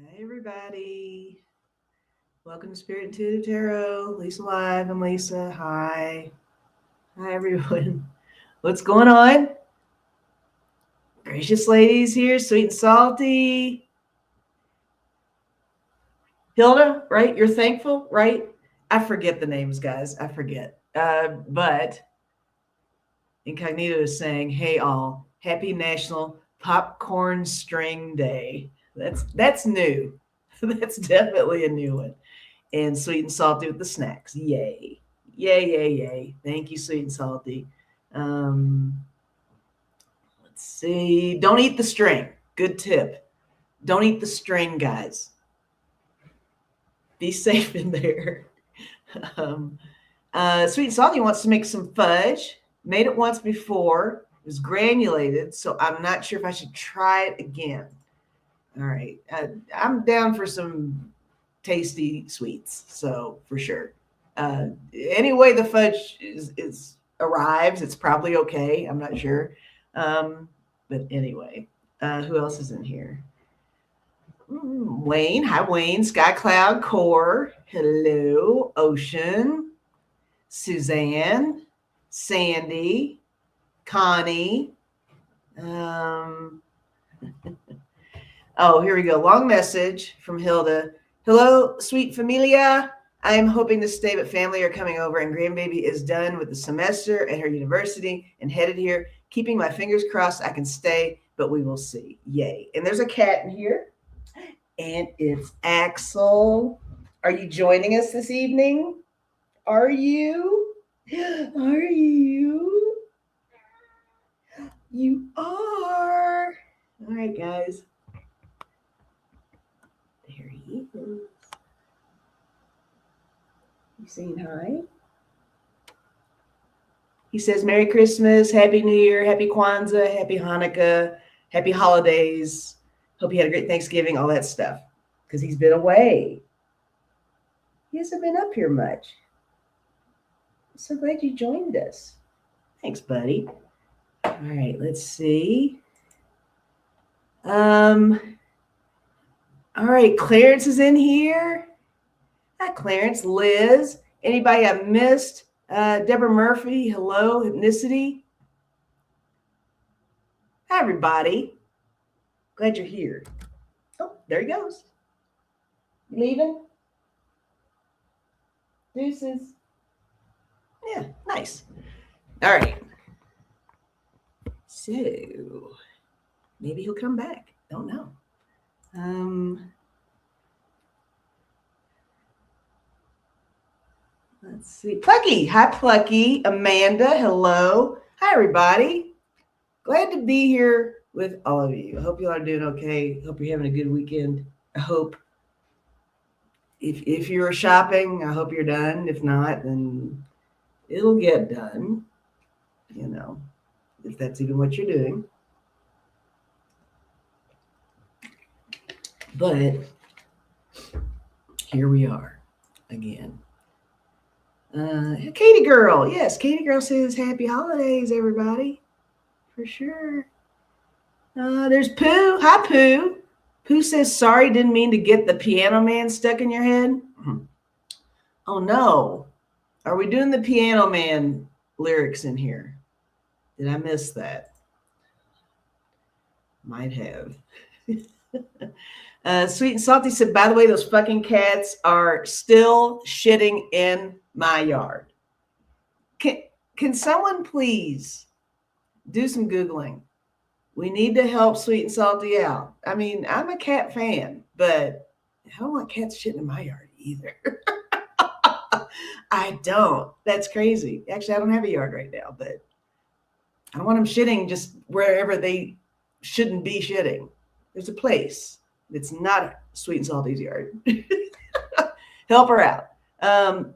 Hi, everybody. Welcome to Spirit Intuitive Tarot. Lisa Live. I'm Lisa. Hi. Hi, everyone. What's going on? Gracious ladies here, sweet and salty. Hilda, right? You're thankful, right? I forget the names, guys. I forget. But Incognito is saying, hey, all. Happy National Popcorn String Day. That's new. That's definitely a new one. And sweet and salty with the snacks. Yay. Yay, yay, yay. Thank you, sweet and salty. Let's see. Don't eat the string. Good tip. Don't eat the string, guys. Be safe in there. Sweet and salty wants to make some fudge. Made it once before. It was granulated, so I'm not sure if I should try it again. All right. I'm down for some tasty sweets, so for sure. Anyway, the fudge arrives, it's probably okay. I'm not sure. But anyway, who else is in here? Wayne. Hi, Wayne. Sky Cloud Core. Hello. Ocean. Suzanne. Sandy. Connie. Oh, here we go. Long message from Hilda. Hello, sweet familia. I am hoping to stay, but family are coming over, and grandbaby is done with the semester at her university and headed here. Keeping my fingers crossed I can stay, but we will see. Yay. And there's a cat in here, and it's Axel. Are you joining us this evening? Are you? Are you? You are. All right, guys. There he is. You saying hi? He says, Merry Christmas, Happy New Year, Happy Kwanzaa, Happy Hanukkah, Happy Holidays. Hope you had a great Thanksgiving, all that stuff. Because he's been away. He hasn't been up here much. I'm so glad you joined us. Thanks, buddy. All right, let's see. All right, Clarence is in here. Hi, Clarence. Liz. Anybody I missed? Deborah Murphy. Hello. Hypnicity. Hi, everybody. Glad you're here. Oh, there he goes. You leaving? Deuces. Yeah, nice. All right. So, maybe he'll come back. Don't know. Let's see. Plucky. Hi, Plucky. Amanda. Hello. Hi, everybody. Glad to be here with all of you. I hope you all are doing okay. Hope you're having a good weekend. I hope if you're shopping, I hope you're done. If not, then it'll get done. You know, if that's even what you're doing. But here we are again. Katie Girl. Yes, Katie Girl says happy holidays, everybody. For sure. There's Pooh. Hi, Pooh. Pooh says, sorry, didn't mean to get the Piano Man stuck in your head. Oh, no. Are we doing the Piano Man lyrics in here? Did I miss that? Might have. Sweet and Salty said, by the way, those fucking cats are still shitting in my yard. Can someone please do some Googling? We need to help Sweet and Salty out. I mean, I'm a cat fan, but I don't want cats shitting in my yard either. I don't. That's crazy. Actually, I don't have a yard right now, but I don't want them shitting just wherever they shouldn't be shitting. There's a place. It's not Sweet and Salty's yard. Help her out.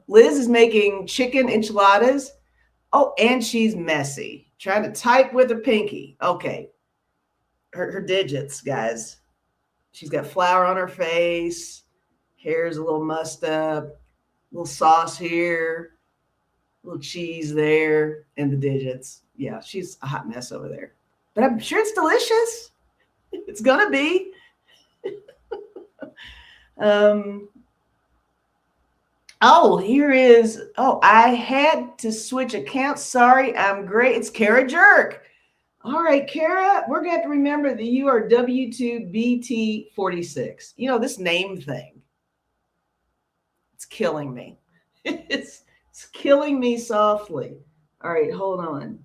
Liz is making chicken enchiladas. Oh, and she's messy. Trying to type with her pinky. Okay. Her digits, guys. She's got flour on her face. Hair's a little mussed up. A little sauce here. A little cheese there. And the digits. Yeah, she's a hot mess over there. But I'm sure it's delicious. It's going to be. Oh, here is. Oh, I had to switch accounts. Sorry, I'm great. It's Kara Jerk. All right, Kara, we're going to have to remember that you are W2BT46. You know, this name thing, it's killing me. It's killing me softly. All right, hold on.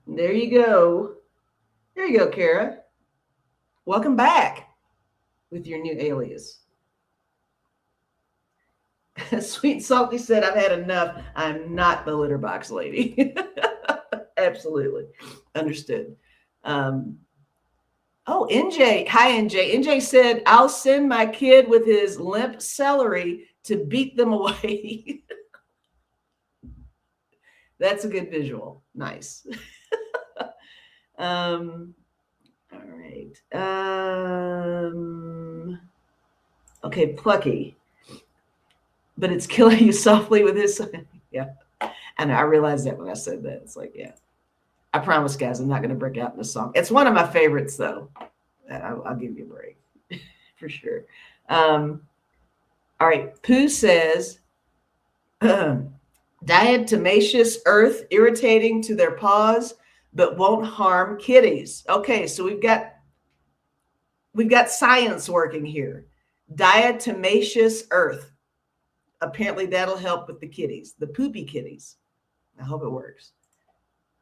There you go. There you go, Kara. Welcome back with your new alias. Sweet and Salty said, I've had enough. I'm not the litter box lady. Absolutely. Understood. Oh, NJ. Hi, NJ. NJ said, I'll send my kid with his limp celery to beat them away. That's a good visual. Nice. All right. Okay, Plucky. But it's killing you softly with his. Yeah. And I realized that when I said that. It's like, yeah. I promise, guys, I'm not going to break out in a song. It's one of my favorites, though. I'll give you a break for sure. All right. Pooh says, diatomaceous earth irritating to their paws, but won't harm kitties. Okay, so we've got science working here. Diatomaceous earth. Apparently that'll help with the kitties, the poopy kitties. I hope it works.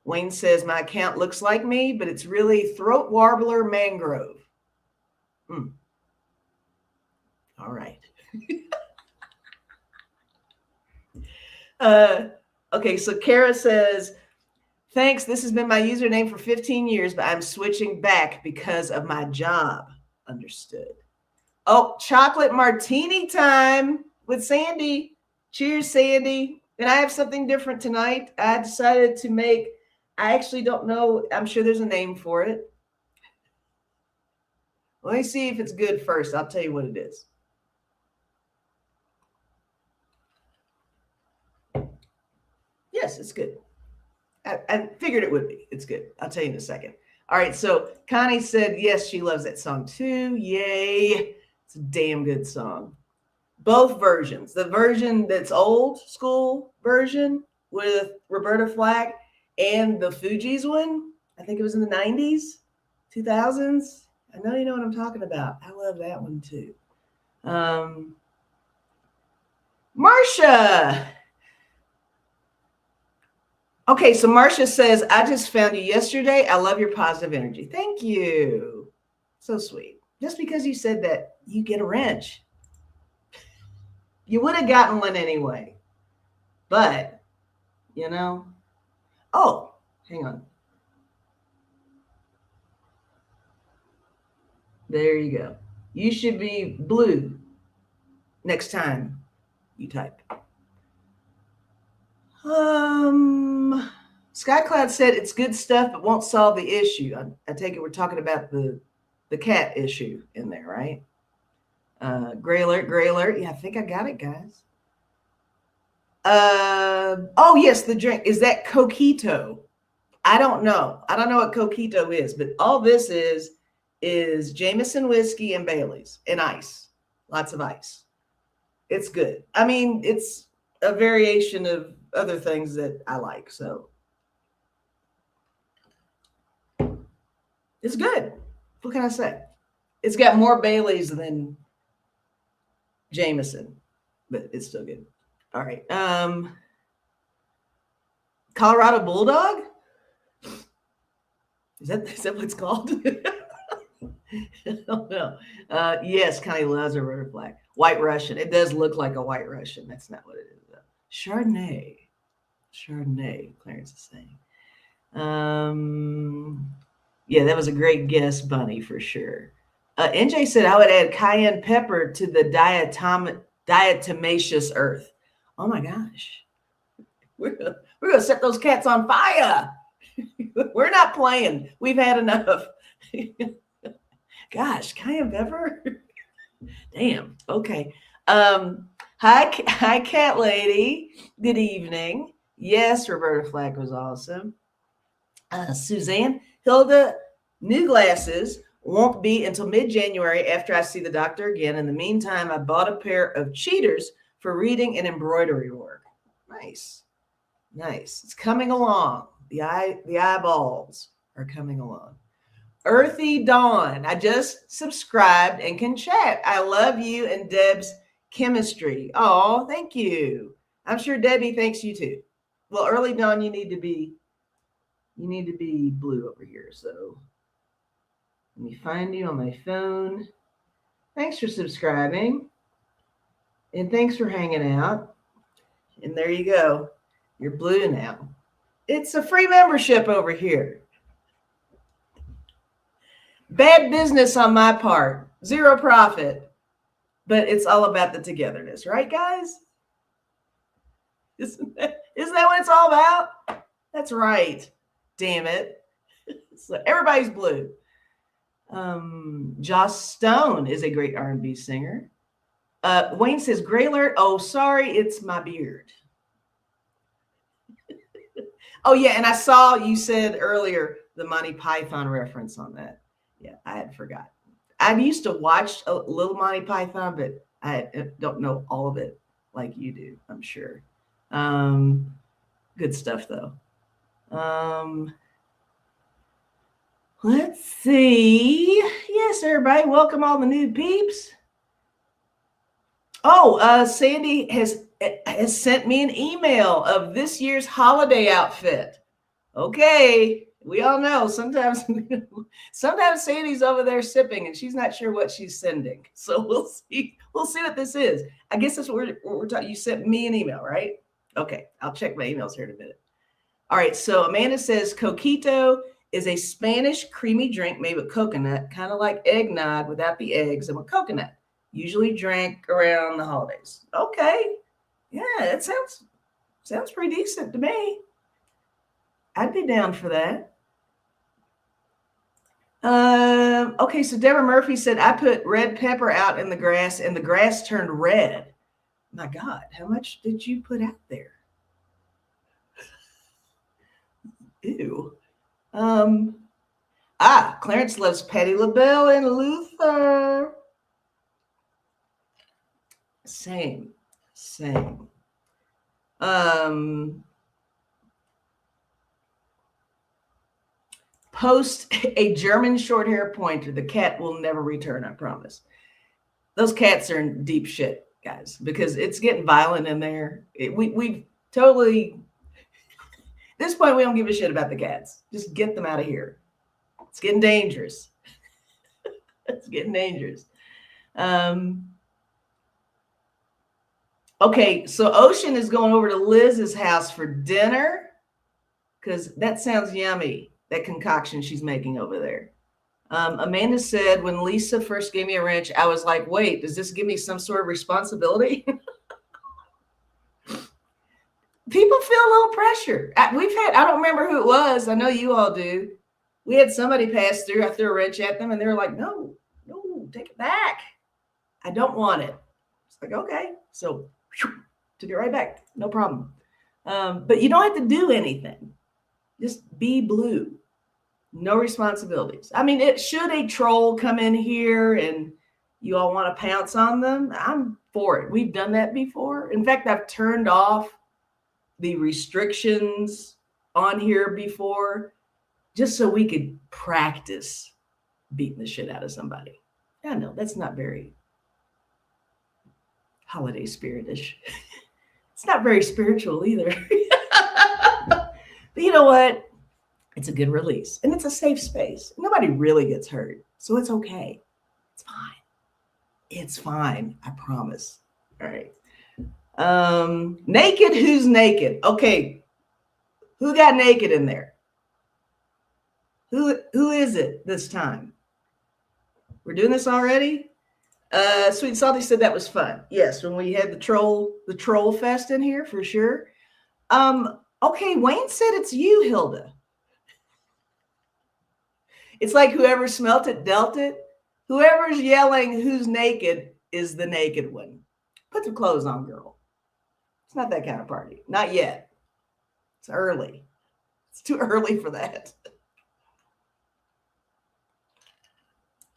Wayne says, my account looks like me, but it's really throat warbler mangrove. All right. Okay, so Kara says, thanks. This has been my username for 15 years, but I'm switching back because of my job. Understood. Oh, chocolate martini time with Sandy. Cheers, Sandy. And I have something different tonight. I decided to make, I actually don't know. I'm sure there's a name for it. Let me see if it's good first. I'll tell you what it is. Yes, it's good. I figured it would be. It's good. I'll tell you in a second. All right. So Connie said, yes, she loves that song too. Yay. It's a damn good song. Both versions. The version that's old school version with Roberta Flack and the Fugees one. I think it was in the 90s, 2000s. I know you know what I'm talking about. I love that one too. Marsha. Okay, so Marsha says, I just found you yesterday. I love your positive energy. Thank you. So sweet. Just because you said that, you get a wrench. You would have gotten one anyway. But, you know. Oh, hang on. There you go. You should be blue next time you type. Skycloud said it's good stuff, but won't solve the issue. I take it we're talking about the cat issue in there, right? Gray alert. Yeah, I think I got it, guys. Oh, yes, the drink. Is that Coquito? I don't know. I don't know what Coquito is, but all this is Jameson whiskey and Bailey's and ice. Lots of ice. It's good. I mean, it's a variation of other things that I like, so it's good. What can I say? It's got more Bailey's than Jameson, but it's still good. All right. Colorado Bulldog? Is that what it's called? I don't know. Yes, Connie loves a Roberta Flack. White Russian. It does look like a White Russian. That's not what it is, though. Chardonnay, Clarence is saying. Yeah, that was a great guess, Bunny, for sure. NJ said I would add cayenne pepper to the diatomaceous earth. Oh my gosh. We're gonna set those cats on fire. We're not playing. We've had enough. Gosh, cayenne pepper. Damn. Okay. Hi, cat lady. Good evening. Yes, Roberta Flack was awesome. Suzanne, Hilda, new glasses. Won't be until mid-January after I see the doctor again. In the meantime, I bought a pair of cheaters for reading and embroidery work. Nice. Nice. It's coming along. The eyeballs are coming along. Earthy Dawn. I just subscribed and can chat. I love you and Deb's chemistry. Oh, thank you. I'm sure Debbie thanks you too. Well, Early Dawn, you need to be blue over here. So let me find you on my phone. Thanks for subscribing. And thanks for hanging out. And there you go. You're blue now. It's a free membership over here. Bad business on my part. Zero profit. But it's all about the togetherness, right, guys? Isn't that what it's all about? That's right. Damn it. So everybody's blue. Joss Stone is a great R&B singer. Wayne says, gray alert. Oh, sorry. It's my beard. Oh, yeah. And I saw you said earlier the Monty Python reference on that. Yeah, I had forgotten. I used to watch a little Monty Python, but I don't know all of it like you do, I'm sure. Good stuff, though. Let's see. Yes, everybody. Welcome all the new peeps. Oh, Sandy has sent me an email of this year's holiday outfit. Okay. We all know sometimes Sandy's over there sipping and she's not sure what she's sending. So we'll see what this is. I guess that's what we're talking. You sent me an email, right? Okay. I'll check my emails here in a minute. All right. So Amanda says coquito is a Spanish creamy drink made with coconut, kind of like eggnog without the eggs and with coconut. Usually drank around the holidays. Okay. Yeah, that sounds pretty decent to me. I'd be down for that. Okay, so Deborah Murphy said, I put red pepper out in the grass and the grass turned red. My God, how much did you put out there? Ew. Clarence loves Patti LaBelle and Luther. Same. Post a German short hair pointer. The cat will never return, I promise. Those cats are in deep shit, guys, because it's getting violent in there. We've totally, at this point, we don't give a shit about the cats. Just get them out of here. It's getting dangerous. It's getting dangerous. Okay, so Ocean is going over to Liz's house for dinner because that sounds yummy, that concoction she's making over there. Amanda said, when Lisa first gave me a wrench, I was like, wait, does this give me some sort of responsibility? People feel a little pressure. I don't remember who it was. I know you all do. We had somebody pass through. I threw a wrench at them and they were like, no, take it back. I don't want it. It's like, okay. So took it right back. No problem. But you don't have to do anything. Just be blue. No responsibilities. I mean, should a troll come in here and you all want to pounce on them, I'm for it. We've done that before. In fact, I've turned off the restrictions on here before just so we could practice beating the shit out of somebody. I know that's not very holiday spiritish. It's not very spiritual either. But you know what? It's a good release and it's a safe space. Nobody really gets hurt. So it's okay. It's fine. It's fine. I promise. All right. Naked. Who's naked? Okay. Who got naked in there? Who is it this time? We're doing this already? Sweet and Salty said that was fun. Yes, when we had the troll fest in here for sure. Okay, Wayne said it's you, Hilda. It's like whoever smelt it, dealt it. Whoever's yelling who's naked is the naked one. Put some clothes on, girl. It's not that kind of party. Not yet. It's early. It's too early for that.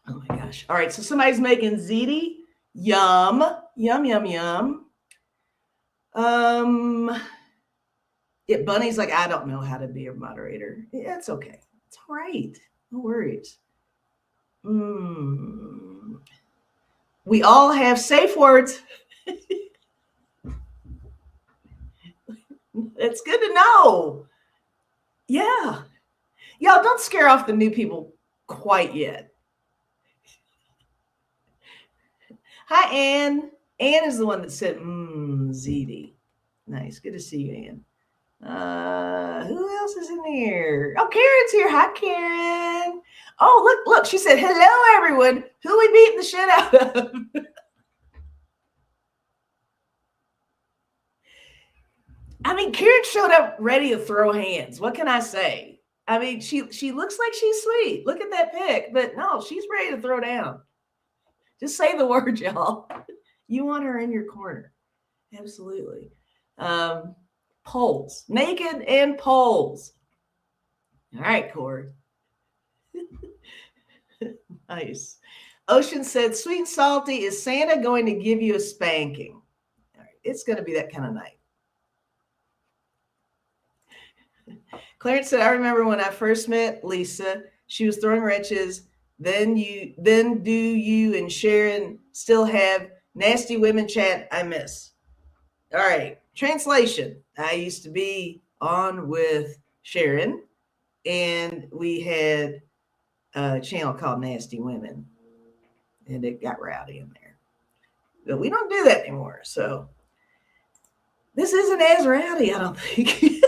Oh my gosh. All right. So somebody's making ziti. Yum. Yum, yum, yum. Bunny's like, I don't know how to be a moderator. Yeah, it's okay. It's all right. No worries. We all have safe words. It's good to know. Yeah. Y'all don't scare off the new people quite yet. Hi, Anne. Anne is the one that said, ZD. Nice. Good to see you, Anne. Who else is in here? Oh, Karen's here. Hi, Karen. Oh, look. She said, hello, everyone. Who we beating the shit out of? I mean, Karen showed up ready to throw hands. What can I say? I mean, she looks like she's sweet. Look at that pic. But no, she's ready to throw down. Just say the word, y'all. You want her in your corner. Absolutely. Poles. Naked and poles. All right, Corey. Nice. Ocean said, sweet and salty, is Santa going to give you a spanking? All right, it's going to be that kind of night. Clarence said, I remember when I first met Lisa, she was throwing wrenches. Then do you and Sharon still have nasty women chat I miss? All right. Translation. I used to be on with Sharon, and we had a channel called Nasty Women, and it got rowdy in there. But we don't do that anymore. So this isn't as rowdy, I don't think.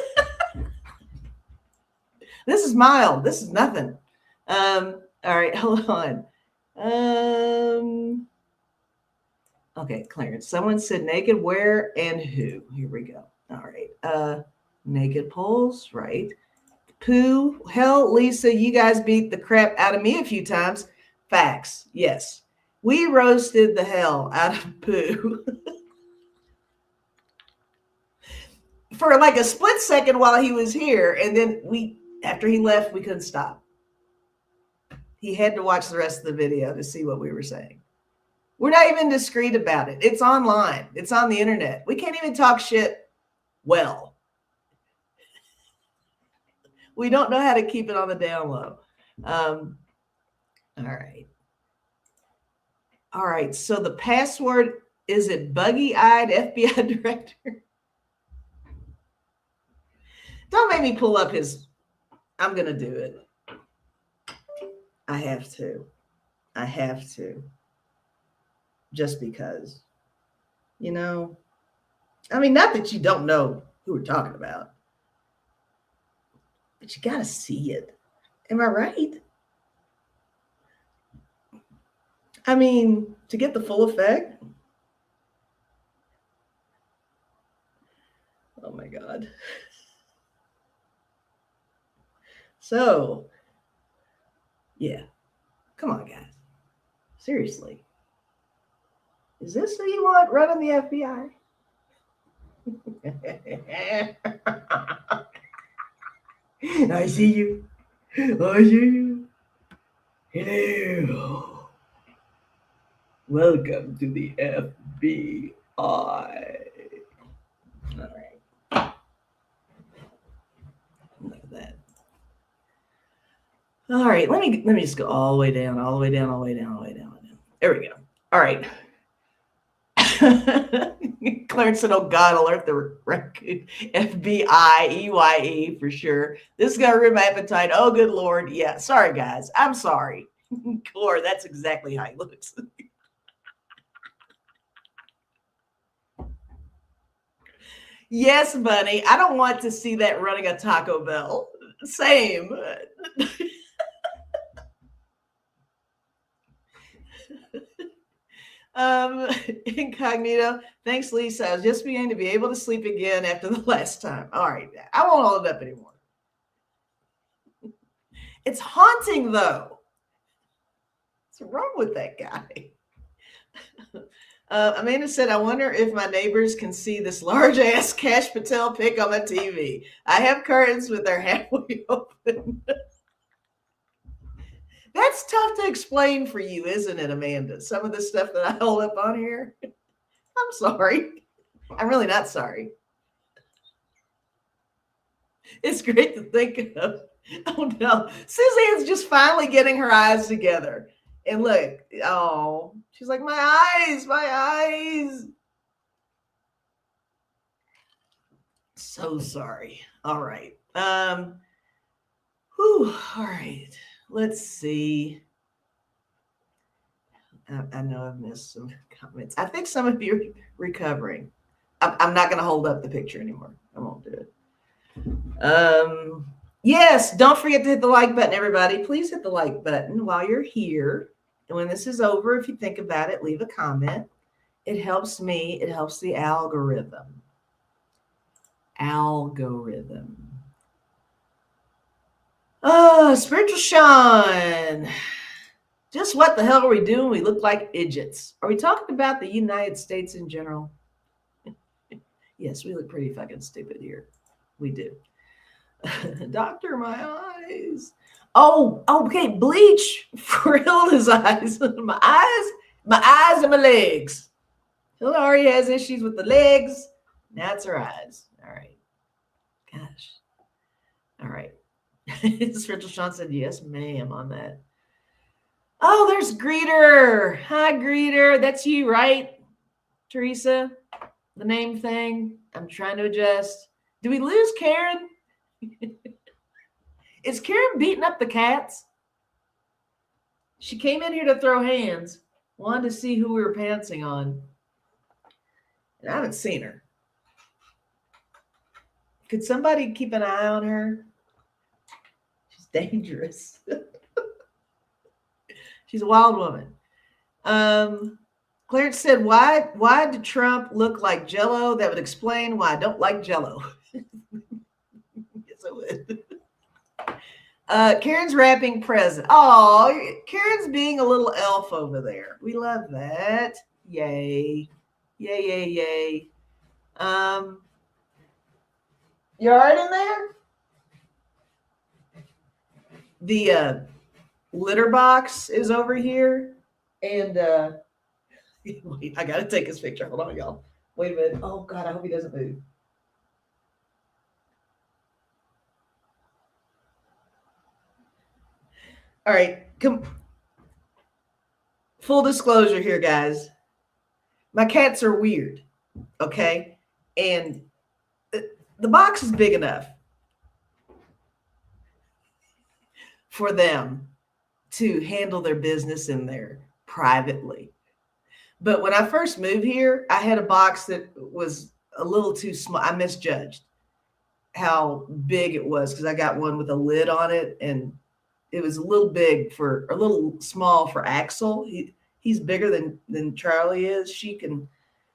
This is mild. This is nothing. All right, hold on. Okay, Clarence. Someone said naked, where and who? Here we go. All right. Naked polls, right? Pooh. Hell, Lisa, you guys beat the crap out of me a few times. Facts. Yes. We roasted the hell out of Pooh. For like a split second while he was here, and then after he left, we couldn't stop. He had to watch the rest of the video to see what we were saying. We're not even discreet about it. It's online. It's on the internet. We can't even talk shit well. We don't know how to keep it on the down low. All right. All right. So the password, is it buggy-eyed FBI director? Don't make me pull up his. I'm going to do it. I have to. Just because. You know, I mean, not that you don't know who we're talking about, but you got to see it. Am I right? I mean, to get the full effect. Oh my God. So, yeah. Come on, guys. Seriously. Is this who you want running the FBI? I see you. I see you. Hello. Welcome to the FBI. All right. Enough of that. All right. Let me just go all the way down. There we go. All right. Clarence said, oh God, alert the raccoon. FBI, EYE for sure. This is going to ruin my appetite. Oh, good Lord. Yeah. Sorry, guys. I'm sorry. Core, that's exactly how he looks. Yes, Bunny. I don't want to see that running a Taco Bell. Same. Incognito. Thanks, Lisa. I was just beginning to be able to sleep again after the last time. All right. I won't hold it up anymore. It's haunting, though. What's wrong with that guy? Amanda said, I wonder if my neighbors can see this large-ass Cash Patel pic on my TV. I have curtains, but they're halfway open. That's tough to explain for you, isn't it, Amanda? Some of the stuff that I hold up on here. I'm sorry. I'm really not sorry. It's great to think of. Oh no. Suzanne's just finally getting her eyes together. And look, oh, she's like, my eyes, my eyes. So sorry. All right. Whew, all right. Let's see. I know I've missed some comments. I think some of you are recovering. I'm not going to hold up the picture anymore. I won't do it. Yes, don't forget to hit the like button, everybody. Please hit the like button while you're here. And when this is over, if you think about it, leave a comment. It helps me. It helps the algorithm. Oh, Spiritual Sean. Just what the hell are we doing? We look like idiots. Are we talking about the United States in general? Yes, we look pretty fucking stupid here. We do. Doctor, my eyes. Oh, okay. Bleach for Hilda's eyes. My eyes and my legs. Hilda already has issues with the legs. Now it's her eyes. All right. Gosh. All right. Spiritual Sean said, yes, ma'am, on that. Oh, there's Greeter. Hi, Greeter. That's you, right? Teresa, the name thing. I'm trying to adjust. Do we lose Karen? Is Karen beating up the cats? She came in here to throw hands. Wanted to see who we were pantsing on. And I haven't seen her. Could somebody keep an eye on her? She's dangerous. She's a wild woman. Clarence said, why did Trump look like Jell-O? That would explain why I don't like Jell-O. Yes, I would. Karen's wrapping present. Oh, Karen's being a little elf over there. We love that. Yay. Yay, yay, yay. You all right in there? The litter box is over here. And wait, I gotta take his picture. Hold on, y'all. Wait a minute. Oh God, I hope he doesn't move. All right, full disclosure here, guys. My cats are weird, okay? And the box is big enough for them to handle their business in there privately. But when I first moved here, I had a box that was a little too small. I misjudged how big it was because I got one with a lid on it, and it was a little small for Axel. He's bigger than Charlie is. She can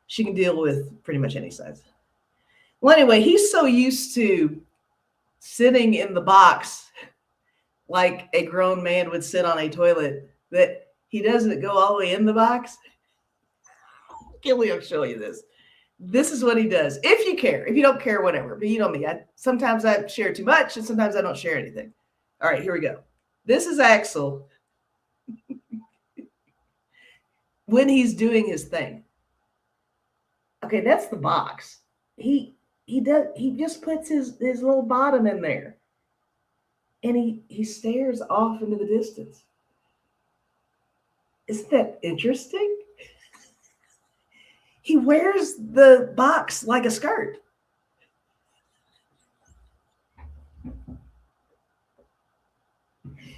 deal with pretty much any size. Well, anyway, he's so used to sitting in the box like a grown man would sit on a toilet that he doesn't go all the way in the box. Gilly will show you this. This is what he does. If you care. If you don't care, whatever. But you know me. Sometimes I share too much, and sometimes I don't share anything. All right, here we go. This is Axel when he's doing his thing. Okay, that's the box. He just puts his little bottom in there. And he stares off into the distance. Isn't that interesting? He wears the box like a skirt.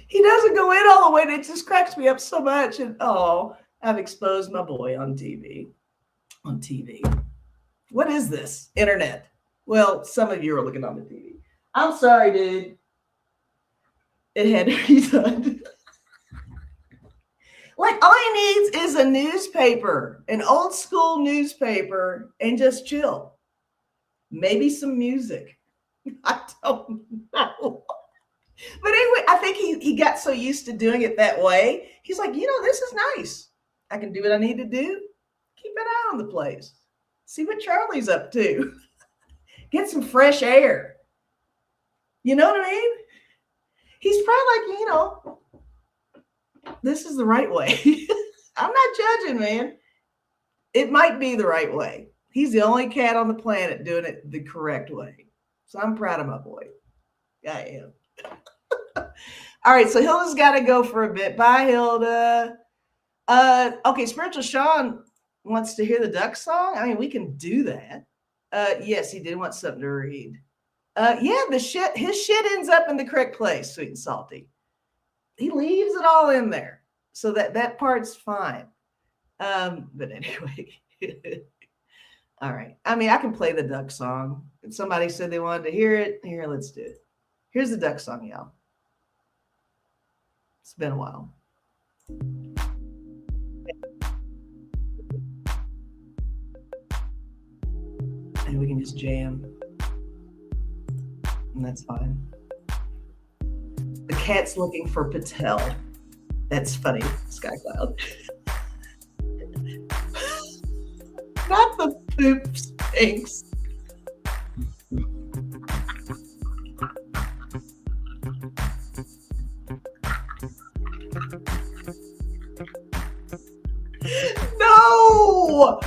He doesn't go in all the way, and it just cracks me up so much. And I've exposed my boy on TV. On TV. What is this? Internet. Well, some of you are looking on the TV. I'm sorry, dude. It had to be done. Like, all he needs is a newspaper, an old school newspaper, and just chill. Maybe some music. I don't know. But anyway, I think he got so used to doing it that way. He's like, this is nice. I can do what I need to do. Keep an eye on the place. See what Charlie's up to. Get some fresh air. You know what I mean? He's probably like, this is the right way. I'm not judging, man. It might be the right way. He's the only cat on the planet doing it the correct way. So I'm proud of my boy. I am. All right, so Hilda's got to go for a bit. Bye, Hilda. Okay, Spiritual Sean wants to hear the duck song. I mean, we can do that. Yes, he did want something to read. Yeah, his shit ends up in the correct place, sweet and salty. He leaves it all in there. So that part's fine. But anyway. All right. I mean, I can play the duck song. If somebody said they wanted to hear it, here, let's do it. Here's the duck song, y'all. It's been a while. And we can just jam. And that's fine. The cat's looking for Patel. That's funny, Sky Cloud. Not the poop stinks. No!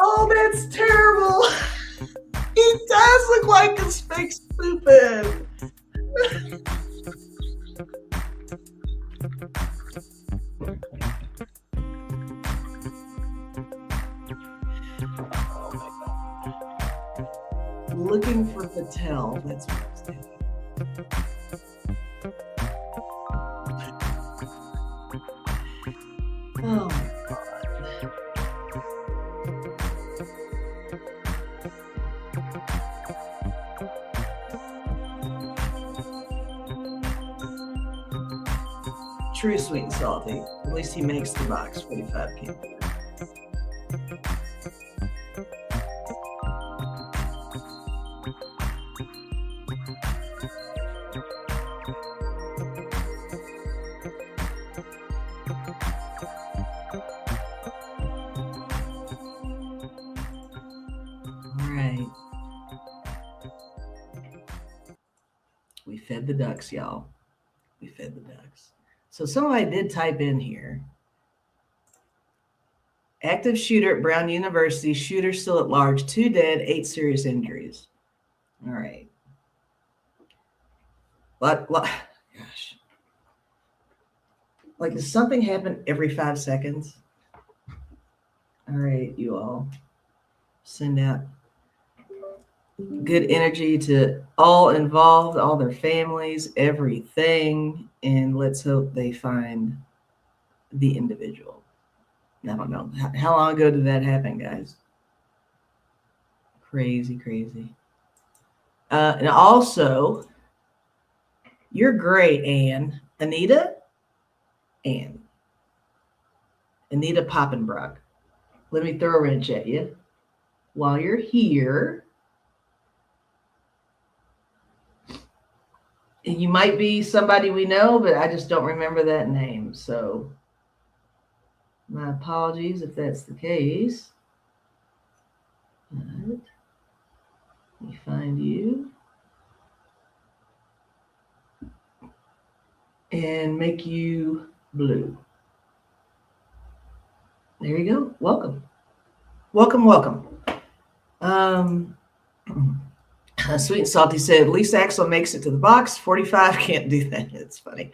Oh, that's terrible. He does look like a Sphinx pooping. Oh my God. Looking for Patel. That's what I'm saying. Oh my God. True sweet and salty. At least he makes the box. 45 can't do it. We fed the ducks, y'all. We fed the ducks. So somebody did type in here. Active shooter at Brown University. Shooter still at large. 2 dead, 8 serious injuries. All right. Gosh. Like, does something happen every 5 seconds? All right, you all. Send out good energy to all involved, all their families, everything, and let's hope they find the individual. I don't know. How long ago did that happen, guys? Crazy, crazy. And also, you're great, Anne. Anita Poppenbrock. Let me throw a wrench at you. While you're here, you might be somebody we know, but I just don't remember that name. So my apologies if that's the case. But let me find you and make you blue. There you go. Welcome. Welcome. Sweet and Salty said, at least Axel makes it to the box. 45 can't do that. It's funny.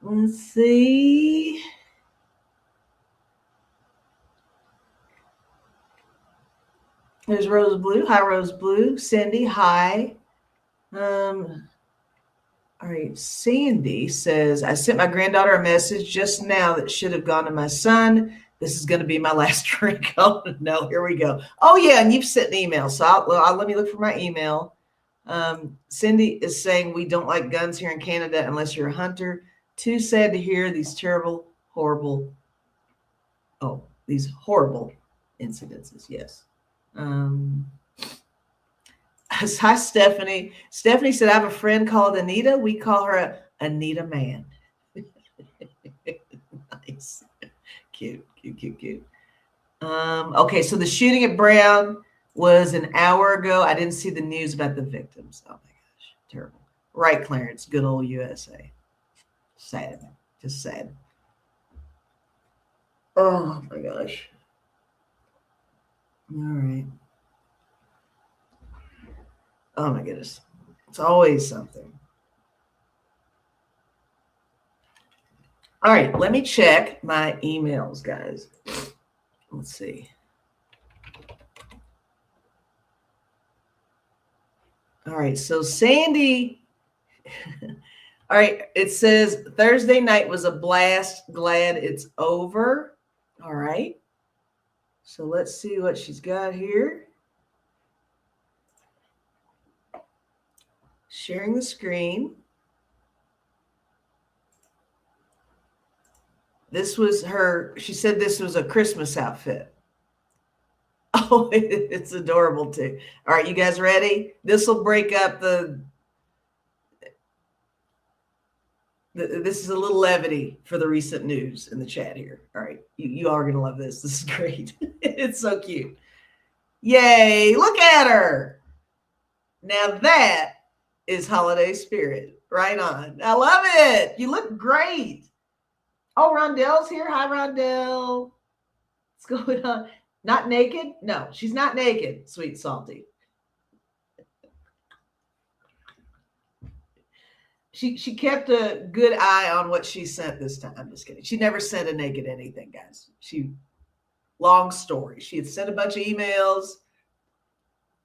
Let's see. There's Rose Blue. Hi, Rose Blue. Cindy, hi. All right. Sandy says, I sent my granddaughter a message just now that should have gone to my son. This is going to be my last drink. Oh, no, here we go. Oh, yeah, and you've sent an email. So I'll let me look for my email. Cindy is saying we don't like guns here in Canada unless you're a hunter. Too sad to hear these horrible incidences. Yes. Hi, Stephanie. Stephanie said, I have a friend called Anita. We call her Anita Man. Nice. Cute. Okay, so the shooting at Brown was an hour ago. I didn't see the news about the victims. Oh my gosh, terrible. Right, Clarence. Good old USA. Sad. Just sad. Oh my gosh. All right. Oh my goodness. It's always something. All right, let me check my emails, guys. Let's see. All right, so Sandy. All right, it says Thursday night was a blast. Glad it's over. All right. So let's see what she's got here. Sharing the screen. This was her, she said this was a Christmas outfit. Oh, it's adorable too. All right, you guys ready? This will break up this is a little levity for the recent news in the chat here. All right, you all are going to love this. This is great. It's so cute. Yay, look at her. Now that is holiday spirit. Right on. I love it. You look great. Oh, Rondell's here. Hi, Rondell. What's going on? Not naked? No, she's not naked, Sweet Salty. She kept a good eye on what she sent this time. I'm just kidding. She never sent a naked anything, guys. Long story. She had sent a bunch of emails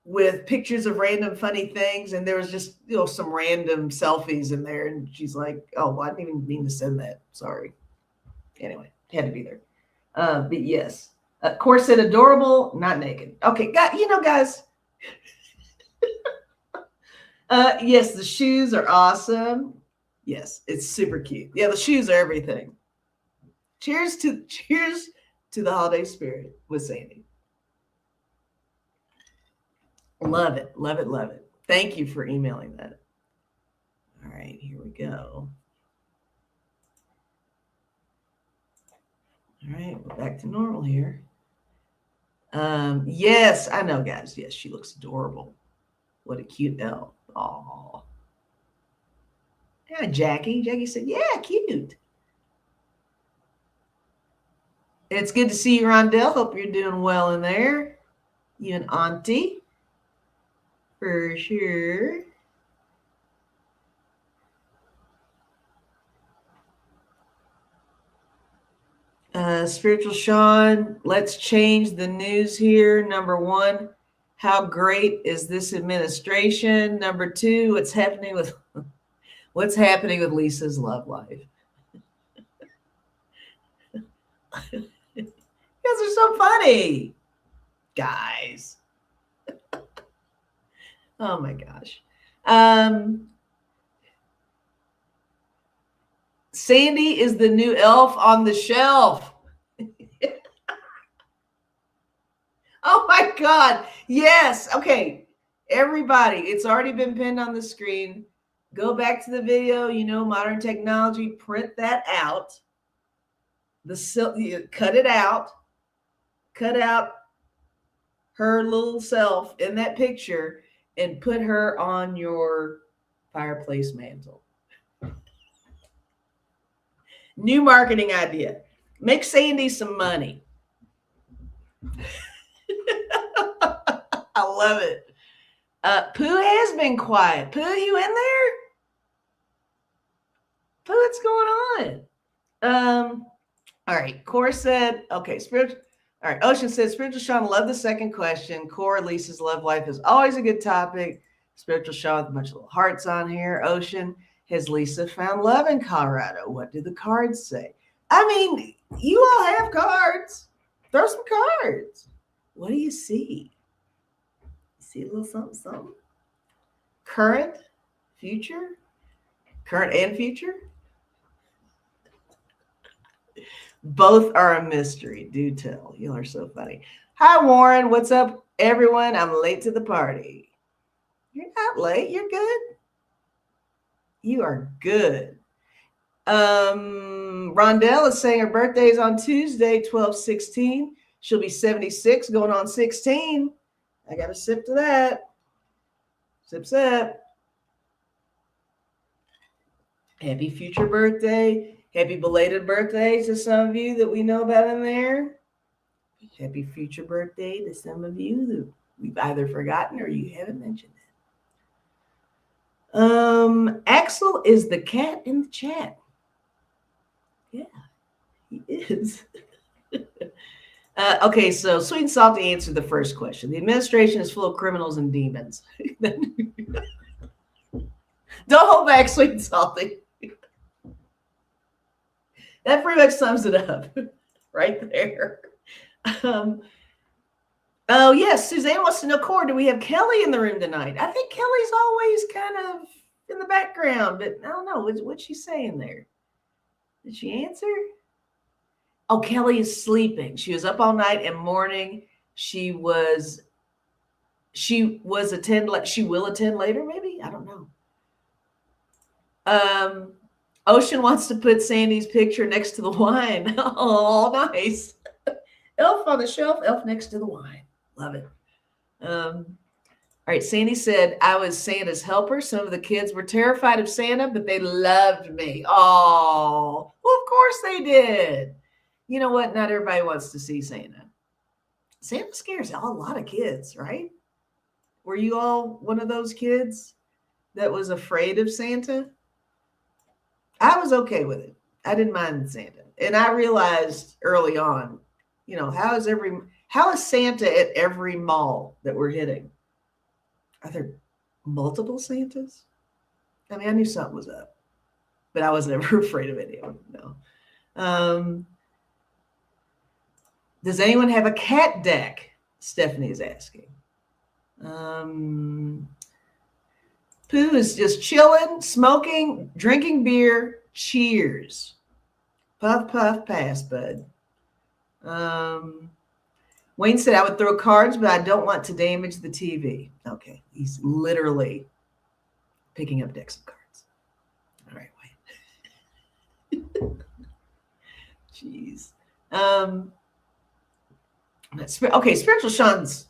with pictures of random funny things, and there was just some random selfies in there, and she's like, oh, well, I didn't even mean to send that. Sorry. Anyway, had to be there. But yes. Corset adorable, not naked. Okay, guys. Yes, the shoes are awesome. Yes, it's super cute. Yeah, the shoes are everything. Cheers to the holiday spirit with Sandy. Love it, love it, love it. Thank you for emailing that. All right, here we go. All right, we're back to normal here. Yes, I know, guys. Yes, she looks adorable. What a cute elf. Oh. Yeah, Jackie. Jackie said, yeah, cute. It's good to see you, Rondell. Hope you're doing well in there. You and Auntie. For sure. Spiritual Sean, let's change the news here. Number one, how great is this administration? Number two, what's happening with Lisa's love life? You guys are so funny, guys. Oh my gosh. Sandy is the new elf on the shelf. Oh my God. Yes. Okay. Everybody, it's already been pinned on the screen. Go back to the video, modern technology, print that out. Cut it out. Cut out her little self in that picture and put her on your fireplace mantle. New marketing idea. Make Sandy some money. I love it. Pooh has been quiet. Pooh, you in there? Pooh, what's going on? All right. Cora said, okay, spiritual. All right. Ocean said, Spiritual Sean, love the second question. Cora, Lisa's love life is always a good topic. Spiritual Sean with a bunch of little hearts on here. Ocean, has Lisa found love in Colorado? What do the cards say? I mean, you all have cards. Throw some cards. What do you see? See a little something, something? Current, future? Current and future? Both are a mystery. Do tell. You are so funny. Hi, Warren. What's up, everyone? I'm late to the party. You're not late. You're good. You are good. Rondell is saying her birthday is on Tuesday, 12/16. She'll be 76, going on 16. I got a sip to that. Sip, sip. Happy future birthday. Happy belated birthday to some of you that we know about in there. Happy future birthday to some of you that we've either forgotten or you haven't mentioned it. Axel is the cat in the chat. Yeah, he is. Okay, so Sweet and Salty answered the first question. The administration is full of criminals and demons. Don't hold back, Sweet and Salty. That pretty much sums it up right there. Oh, yes, Suzanne wants to know, Core, do we have Kelly in the room tonight? I think Kelly's always kind of in the background, but I don't know. What's she saying there? Did she answer? Oh, Kelly is sleeping. She was up all night and morning. She will attend later, maybe? I don't know. Ocean wants to put Sandy's picture next to the wine. Oh, nice. Elf on the shelf, elf next to the wine. Love it. All right, Sandy said, I was Santa's helper. Some of the kids were terrified of Santa, but they loved me. Oh, well, of course they did. You know what? Not everybody wants to see Santa. Santa scares a lot of kids, right? Were you all one of those kids that was afraid of Santa? I was okay with it. I didn't mind Santa. And I realized early on, how is Santa at every mall that we're hitting? Are there multiple Santas? I mean, I knew something was up, but I was never afraid of any of them. No. Does anyone have a cat deck? Stephanie is asking. Pooh is just chilling, smoking, drinking beer. Cheers. Puff, puff, pass, bud. Wayne said, I would throw cards, but I don't want to damage the TV. Okay. He's literally picking up decks of cards. All right, Wayne. Jeez. Okay, Spiritual Sean's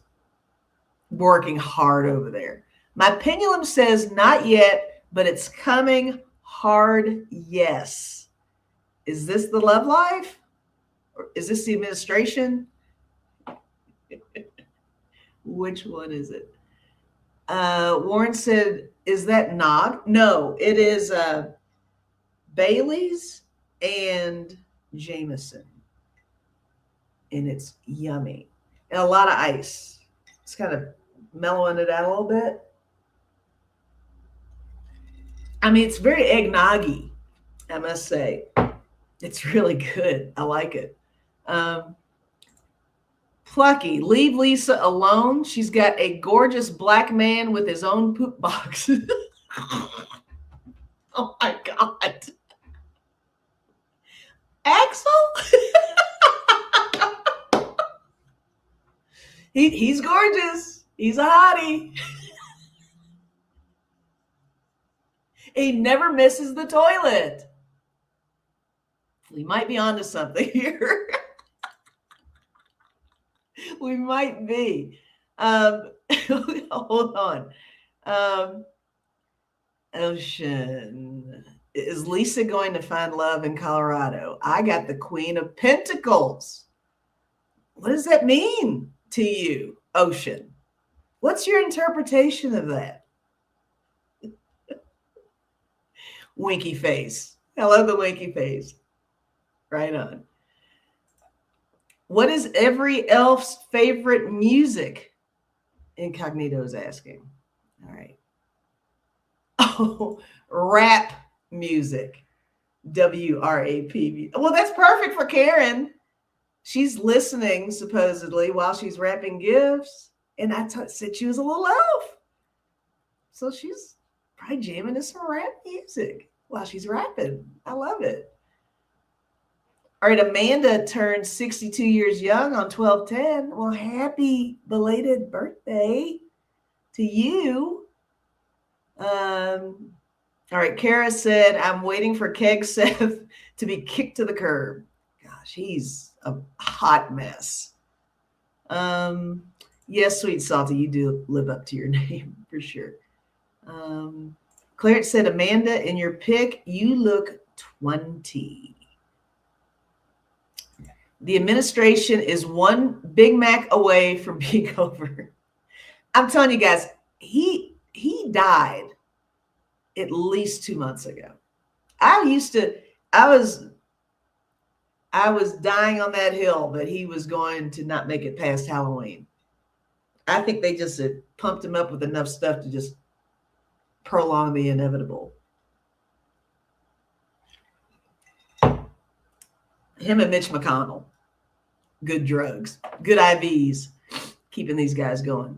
working hard over there. My pendulum says not yet, but it's coming hard. Yes. Is this the love life? Or is this the administration? Which one is it? Warren said, is that Nog? No, it is Bailey's and Jameson. And it's yummy. And a lot of ice. It's kind of mellowing it out a little bit. I mean, it's very eggnoggy, I must say. It's really good. I like it. Plucky, leave Lisa alone. She's got a gorgeous black man with his own poop box. Oh my God. Axel? He's gorgeous. He's a hottie. He never misses the toilet. We might be onto something here. We might be. Hold on. Ocean. Is Lisa going to find love in Colorado? I got the Queen of Pentacles. What does that mean to you, Ocean? What's your interpretation of that? Winky face. I love the winky face. Right on. What is every elf's favorite music? Incognito is asking. All right. Oh, rap music. W-R-A-P. Well, that's perfect for Karen. She's listening, supposedly, while she's wrapping gifts. And I said she was a little elf. So she's probably jamming to some rap music while she's rapping. I love it. All right, Amanda turned 62 years young on 12/10. Well, happy belated birthday to you. All right, Kara said, I'm waiting for Keg Seth to be kicked to the curb. Gosh, he's a hot mess. Yes, Sweet Salty, you do live up to your name for sure. Clarence said, Amanda, in your pic, you look 20. The administration is one Big Mac away from being over. I'm telling you guys, he died at least 2 months ago. I was dying on that hill that he was going to not make it past Halloween. I think they just had pumped him up with enough stuff to just prolong the inevitable. Him and Mitch McConnell. Good drugs, good IVs, keeping these guys going.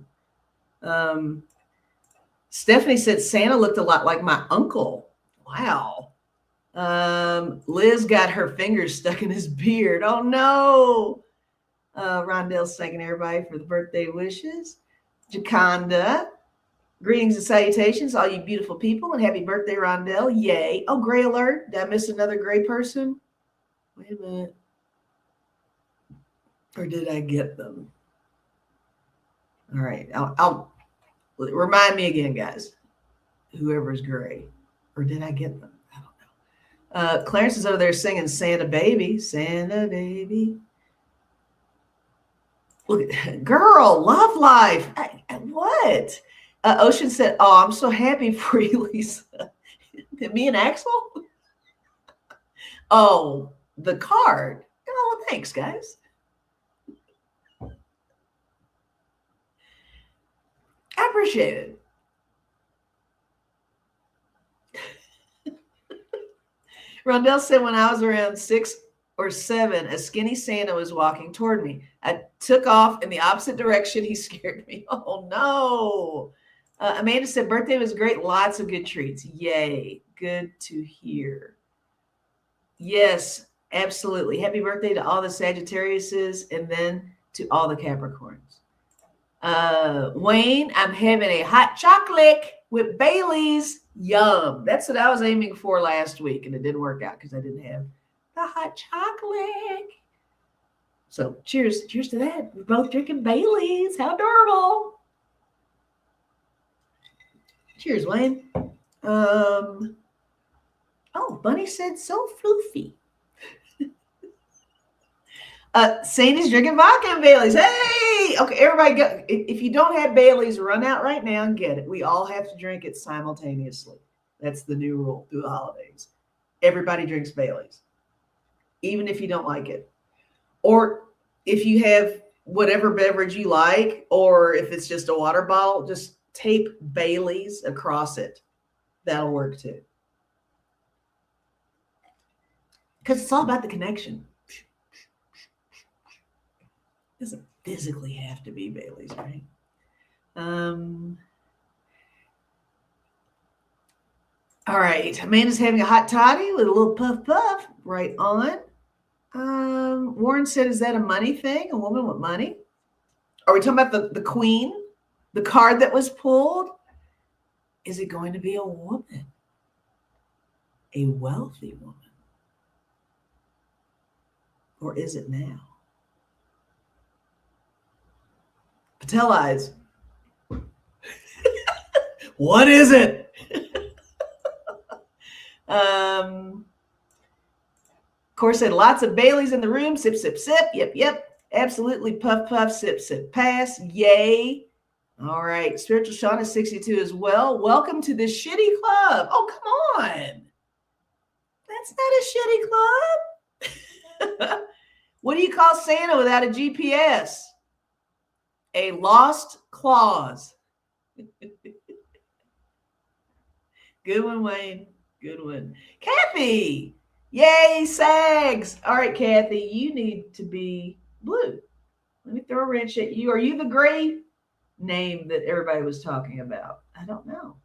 Stephanie said Santa looked a lot like my uncle. Wow. Liz got her fingers stuck in his beard. Oh no. Rondell's thanking everybody for the birthday wishes. Jaconda, greetings and salutations, all you beautiful people, and happy birthday, Rondell. Yay. Oh, gray alert. Did I miss another gray person? Wait a minute. Or did I get them? All right. I'll remind me again, guys. Whoever's gray. Or did I get them? I don't know. Clarence is over there singing Santa Baby. Santa Baby. Look at girl, love life. What? Ocean said, oh, I'm so happy for you, Lisa. Me and Axel? Oh, the card. Oh, thanks, guys. I appreciate it. Rondell said when I was around 6 or 7, a skinny Santa was walking toward me. I took off in the opposite direction. He scared me. Oh, no. Amanda said birthday was great. Lots of good treats. Yay. Good to hear. Yes, absolutely. Happy birthday to all the Sagittariuses and then to all the Capricorns. Wayne, I'm having a hot chocolate with Bailey's. Yum. That's what I was aiming for last week, and it didn't work out because I didn't have the hot chocolate. So cheers to that. We're both drinking Bailey's. How adorable. Cheers, Wayne. Oh, Bunny said so floofy. Sandy's drinking vodka and Bailey's. Hey! Okay, everybody go. If you don't have Bailey's, run out right now and get it. We all have to drink it simultaneously. That's the new rule through the holidays. Everybody drinks Bailey's, even if you don't like it. Or if you have whatever beverage you like, or if it's just a water bottle, just tape Bailey's across it. That'll work too. Because it's all about the connection. Doesn't physically have to be Bailey's, right? All right. Amanda's having a hot toddy with a little puff. Right on. Warren said, is that a money thing? A woman with money? Are we talking about the queen? The card that was pulled? Is it going to be a woman? A wealthy woman? Or is it now? Patel eyes. What is it? Course said lots of Baileys in the room. Sip, sip, sip. Yep. Absolutely. Puff, puff, sip, sip, pass. Yay. All right. Spiritual Sean is 62 as well. Welcome to the shitty club. Oh, come on. That's not a shitty club. What do you call Santa without a GPS? A lost clause. Good one, Wayne. Good one. Kathy. Yay, Sags. All right, Kathy, you need to be blue. Let me throw a wrench at you. Are you the gray name that everybody was talking about? I don't know.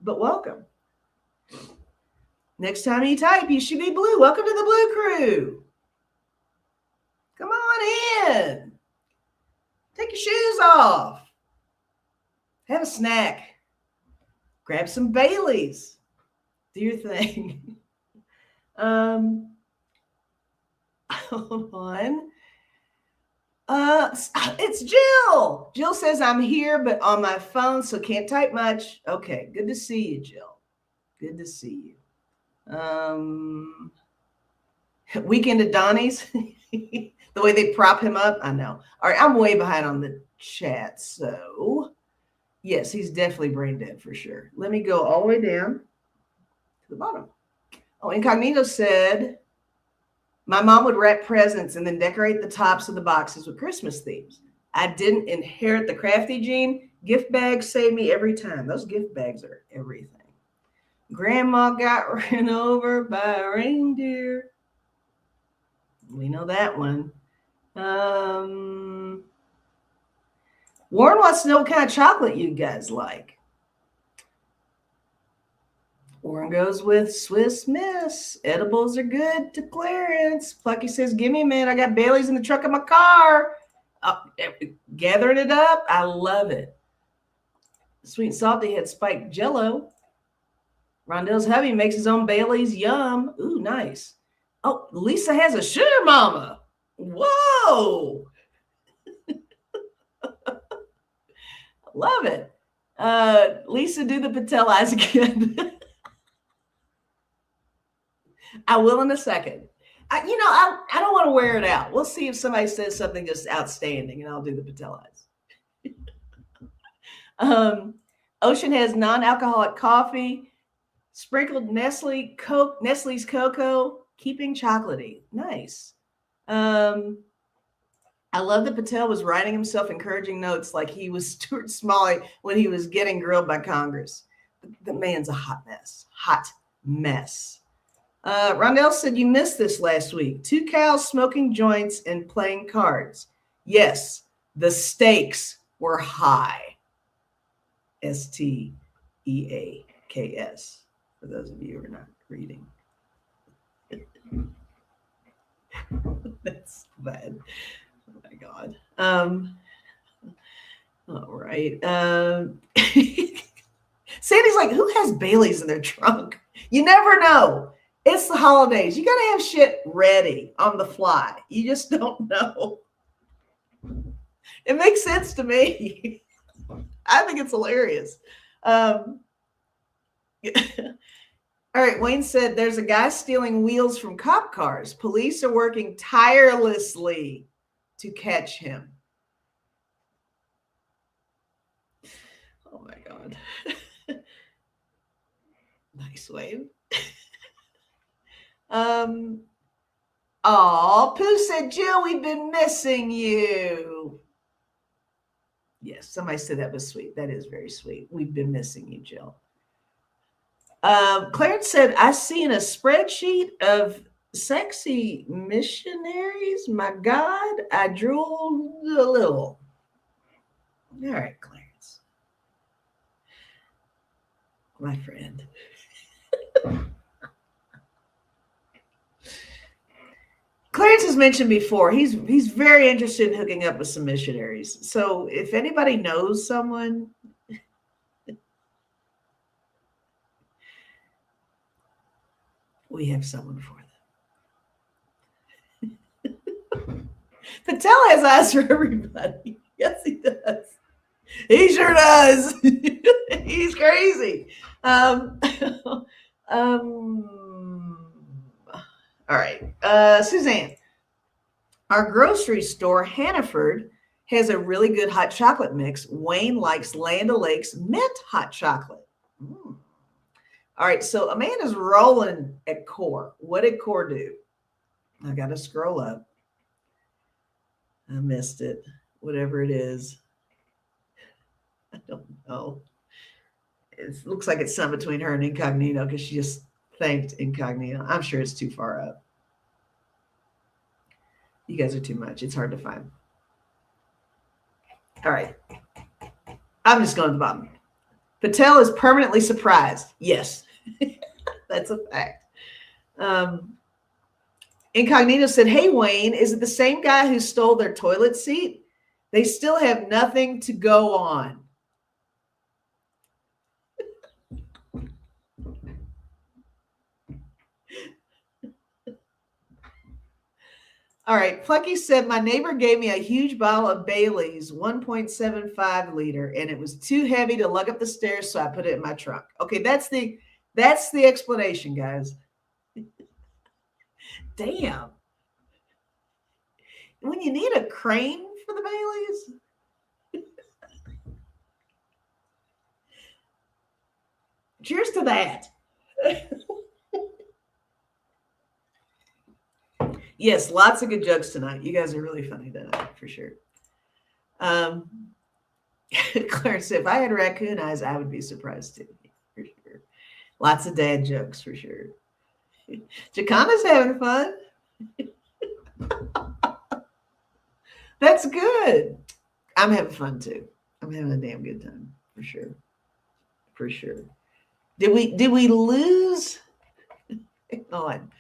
But welcome. Next time you type, you should be blue. Welcome to the Blue Crew. Come on in. Take your shoes off. Have a snack. Grab some Baileys. Do your thing. Hold on. It's Jill. Jill says I'm here, but on my phone, so can't type much. Okay, good to see you, Jill. Good to see you. Weekend at Donnie's. The way they prop him up, I know. All right, I'm way behind on the chat, so yes, he's definitely brain dead for sure. Let me go all the way down to the bottom. Oh, Incognito said, my mom would wrap presents and then decorate the tops of the boxes with Christmas themes. I didn't inherit the crafty gene. Gift bags save me every time. Those gift bags are everything. Grandma got ran over by a reindeer. We know that one. Warren wants to know what kind of chocolate you guys like. Warren goes with Swiss Miss. Edibles are good to Clarence. Plucky says, give me a minute. I got Bailey's in the truck of my car. Gathering it up. I love it. Sweet and salty had spiked Jello. Rondell's hubby makes his own Bailey's. Yum. Ooh, nice. Oh, Lisa has a sugar mama. Whoa. Love it. Lisa, do the Patel eyes again. I will in a second. I don't want to wear it out. We'll see if somebody says something just outstanding, and I'll do the Patel eyes. Ocean has non-alcoholic coffee, sprinkled Nestle's cocoa, keeping chocolatey. Nice. I love that Patel was writing himself encouraging notes like he was Stuart Smalley when he was getting grilled by Congress. The man's a hot mess. Hot mess. Rondell said you missed this last week. 2 cows smoking joints and playing cards. Yes, the stakes were high. STEAKS, for those of you who are not reading. That's bad. Oh my God. All right. Sandy's like, who has Bailey's in their trunk? You never know. It's the holidays. You got to have shit ready on the fly. You just don't know. It makes sense to me. I think it's hilarious. All right. Wayne said there's a guy stealing wheels from cop cars. Police are working tirelessly to catch him. Oh my God. Nice, Wayne. Pooh said, Jill, we've been missing you. Yes, somebody said that was sweet. That is very sweet. We've been missing you, Jill. Clarence said, I see in a spreadsheet of sexy missionaries. My God, I drooled a little. All right, Clarence. My friend. Clarence has mentioned before, he's very interested in hooking up with some missionaries. So if anybody knows someone, we have someone for them. Patel has eyes for everybody. Yes, he does. He sure does. He's crazy. All right. Suzanne, our grocery store, Hannaford, has a really good hot chocolate mix. Wayne likes Land O'Lakes mint hot chocolate. Mm. All right. So Amanda's rolling at Core. What did Core do? I got to scroll up. I missed it. Whatever it is. I don't know. It looks like it's something between her and Incognito because she just thanked Incognito. I'm sure it's too far up. You guys are too much. It's hard to find. All right. I'm just going to the bottom. Patel is permanently surprised. Yes, that's a fact. Incognito said, hey, Wayne, is it the same guy who stole their toilet seat? They still have nothing to go on. All right. Plucky said, my neighbor gave me a huge bottle of Bailey's 1.75 liter, and it was too heavy to lug up the stairs, so I put it in my trunk. Okay, that's the explanation, guys. Damn. When you need a crane for the Baileys. Cheers to that. Yes, lots of good jokes tonight. You guys are really funny tonight, for sure. Claire said, if I had raccoon eyes, I would be surprised too, for sure. Lots of dad jokes, for sure. Jacana's having fun. That's good. I'm having fun too. I'm having a damn good time, for sure. For sure. Did we lose? Hang on.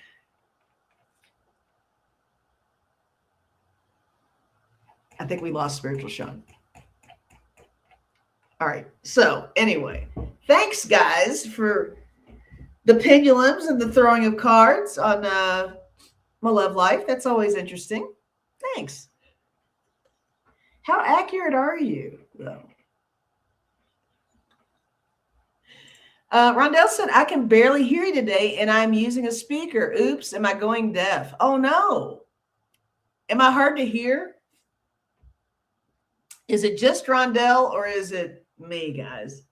I think we lost Spiritual Sean. All right. So anyway, thanks guys for the pendulums and the throwing of cards on my love life. That's always interesting. Thanks. How accurate are you, though? Rondell said, I can barely hear you today, and I'm using a speaker. Oops, am I going deaf? Oh, no. Am I hard to hear? Is it just Rondell, or is it me, guys?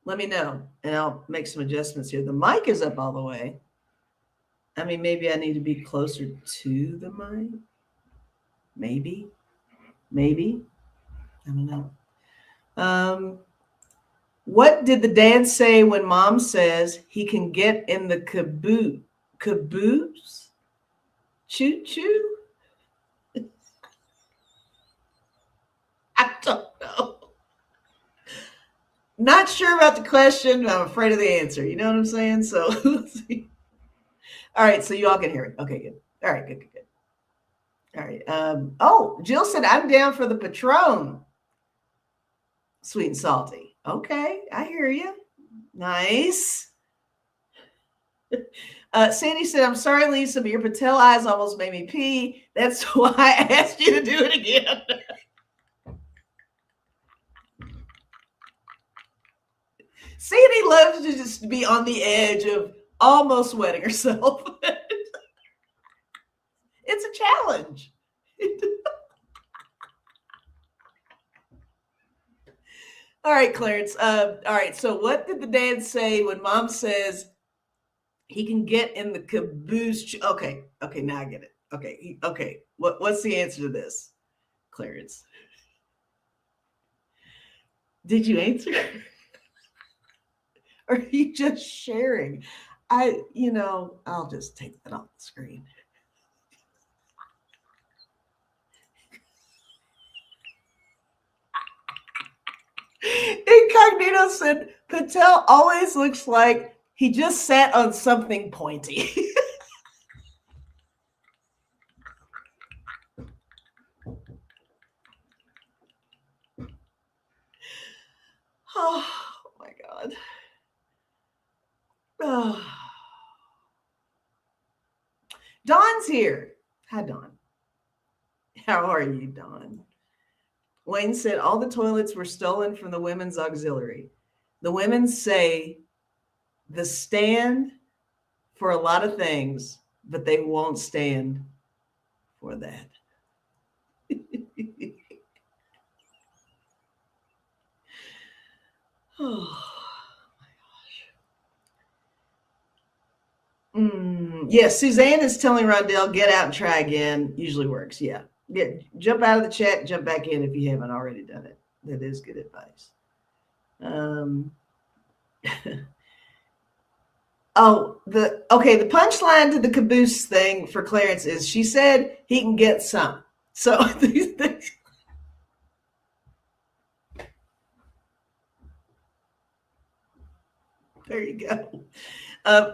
Let me know, and I'll make some adjustments here. The mic is up all the way. I mean, maybe I need to be closer to the mic. Maybe. I don't know. What did the dad say when mom says he can get in the caboose? Choo-choo? I don't know. Not sure about the question. I'm afraid of the answer. You know what I'm saying? So let's see. All right. So you all can hear it. Okay, good. All right, good. All right. Jill said, I'm down for the Patron. Sweet and salty. Okay, I hear you. Nice. Sandy said, I'm sorry, Lisa, but your Patel eyes almost made me pee. That's why I asked you to do it again. Sandy loves to just be on the edge of almost wetting herself. It's a challenge. All right, Clarence. All right. So what did the dad say when mom says he can get in the caboose? Okay. Now I get it. Okay. What's the answer to this, Clarence? Did you answer? Or are you just sharing? I'll just take that off the screen. Incognito said, Patel always looks like he just sat on something pointy. Oh my God. Oh. Dawn's here. Hi, Dawn. How are you, Dawn? Wayne said all the toilets were stolen from the women's auxiliary. The women say the stand for a lot of things, but they won't stand for that. Oh my gosh. Yes, Suzanne is telling Rondell, get out and try again. Usually works. Yeah. Jump out of the chat, jump back in if you haven't already done it. That is good advice. The punchline to the caboose thing for Clarence is she said he can get some. So these things. There you go.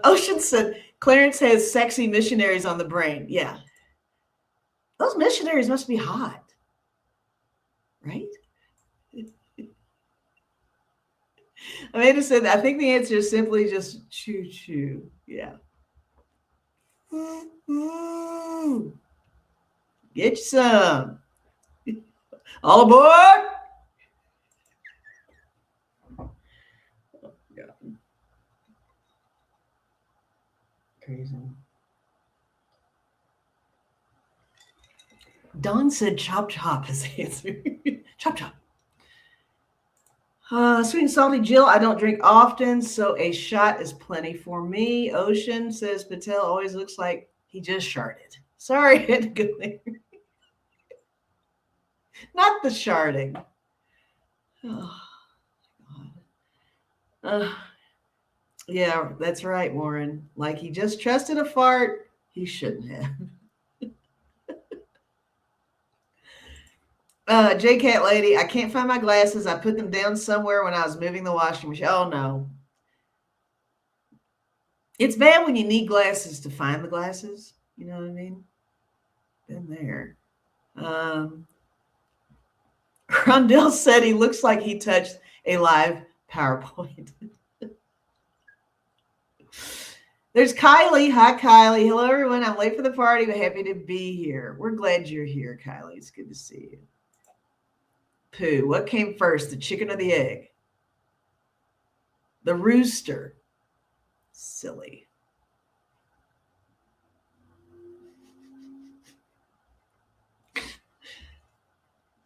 Ocean said Clarence has sexy missionaries on the brain. Yeah. Those missionaries must be hot, right? Amanda said, I think the answer is simply just choo-choo. Yeah. Get you some. All aboard. God. Crazy. Don said chop chop is the answer. Chop chop. Sweet and salty Jill, I don't drink often, so a shot is plenty for me. Ocean says Patel always looks like he just sharted. Sorry, I had to go there. Not the sharding. Oh, God. Yeah, that's right, Warren. Like he just trusted a fart. He shouldn't have. J-Cat Lady, I can't find my glasses. I put them down somewhere when I was moving the washing machine. Oh, no. It's bad when you need glasses to find the glasses. You know what I mean? Been there. Rondell said he looks like he touched a live PowerPoint. There's Kylie. Hi, Kylie. Hello, everyone. I'm late for the party, but happy to be here. We're glad you're here, Kylie. It's good to see you. Pooh, what came first, the chicken or the egg? The rooster. Silly.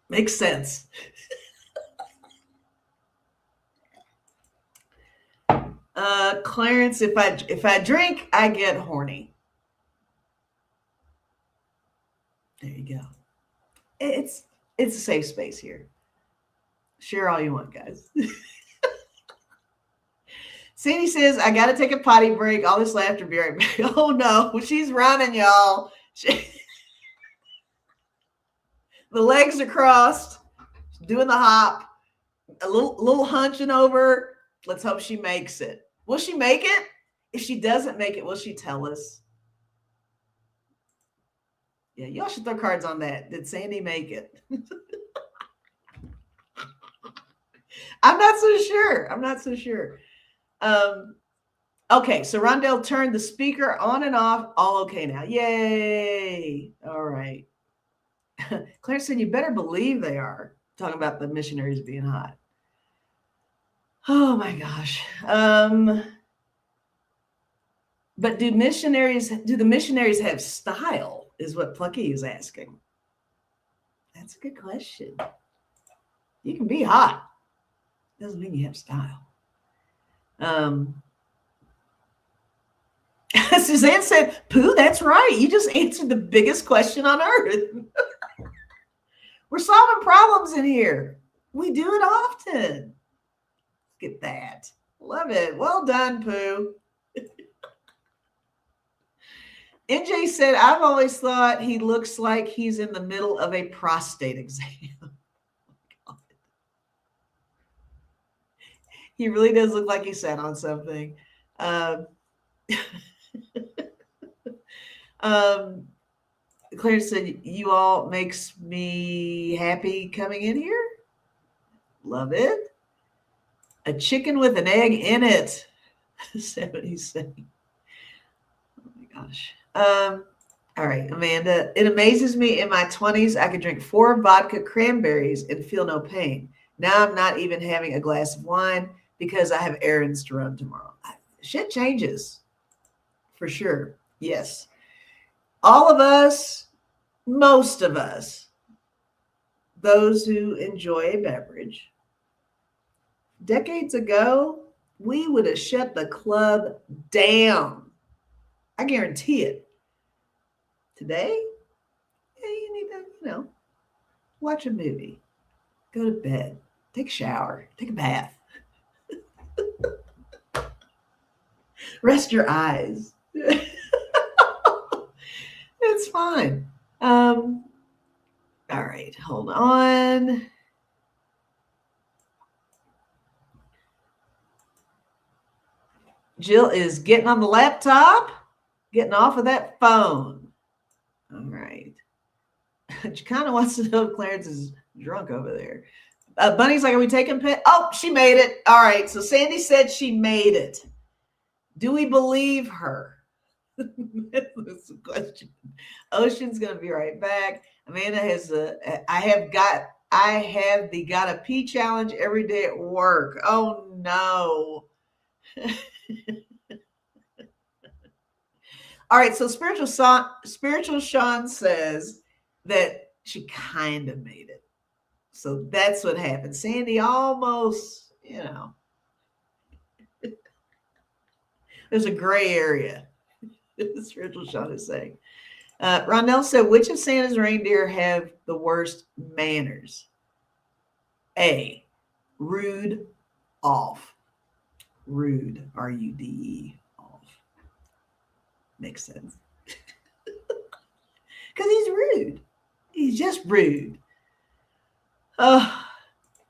Makes sense. Clarence, if I drink, I get horny. There you go. It's a safe space here. Share all you want, guys. Sandy says, I got to take a potty break. All this laughter be right back. Oh, no. She's running, y'all. The legs are crossed. She's doing the hop. A little hunching over. Let's hope she makes it. Will she make it? If she doesn't make it, will she tell us? Yeah, y'all should throw cards on that. Did Sandy make it? I'm not so sure. Okay, so Rondell turned the speaker on and off. All okay now. Yay. All right. Claire said, you better believe they are. Talking about the missionaries being hot. Oh my gosh. But do the missionaries have style, is what Plucky is asking. That's a good question. You can be hot. Doesn't mean you have style. Suzanne said, Pooh, that's right. You just answered the biggest question on earth. We're solving problems in here. We do it often. Look at that. Love it. Well done, Pooh. NJ said, I've always thought he looks like he's in the middle of a prostate exam. Oh, he really does look like he sat on something. Claire said, you all makes me happy coming in here. Love it. A chicken with an egg in it. 77. Oh my gosh. All right, Amanda. It amazes me in my 20s, I could drink 4 vodka cranberries and feel no pain. Now I'm not even having a glass of wine because I have errands to run tomorrow. Shit changes. For sure. Yes. All of us, most of us, those who enjoy a beverage, decades ago, we would have shut the club down. I guarantee it. Today, yeah, you need to, watch a movie, go to bed, take a shower, take a bath, rest your eyes. It's fine. All right, hold on. Jill is getting on the laptop, getting off of that phone. All right. She kind of wants to know if Clarence is drunk over there. Bunny's like, are we taking pit? Oh, she made it. All right. So Sandy said she made it. Do we believe her? That's the question. Ocean's gonna be right back. Amanda has I have the gotta pee challenge every day at work. Oh no. All right, so spiritual Sean says that she kind of made it. So that's what happened. Sandy almost, there's a gray area. Spiritual Sean is saying. Rondell said, which of Santa's reindeer have the worst manners? A, rude, off. Rude, R-U-D-E, off. Makes sense. Because he's rude. He's just rude. All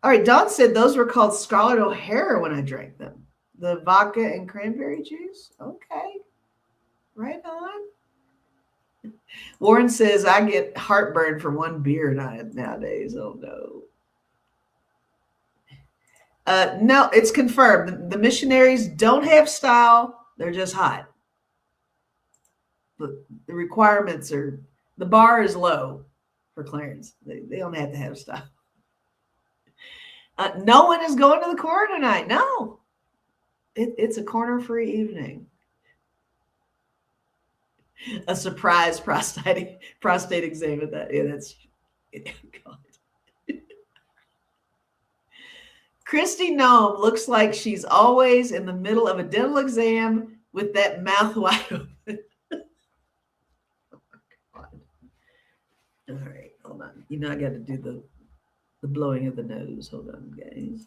right, Don said those were called Scarlet O'Hara when I drank them. The vodka and cranberry juice? Okay. Right on. Warren says I get heartburn for one beer nowadays. Oh no. No, it's confirmed. The missionaries don't have style. They're just hot. The requirements are, the bar is low for Clarence. They don't have to have style. No one is going to the corner tonight. No. It's a corner-free evening. A surprise prostate exam at that. Yeah, that's God. Christy Nome looks like she's always in the middle of a dental exam with that mouth wide open. Oh my God. All right, hold on. I got to do the blowing of the nose. Hold on, guys.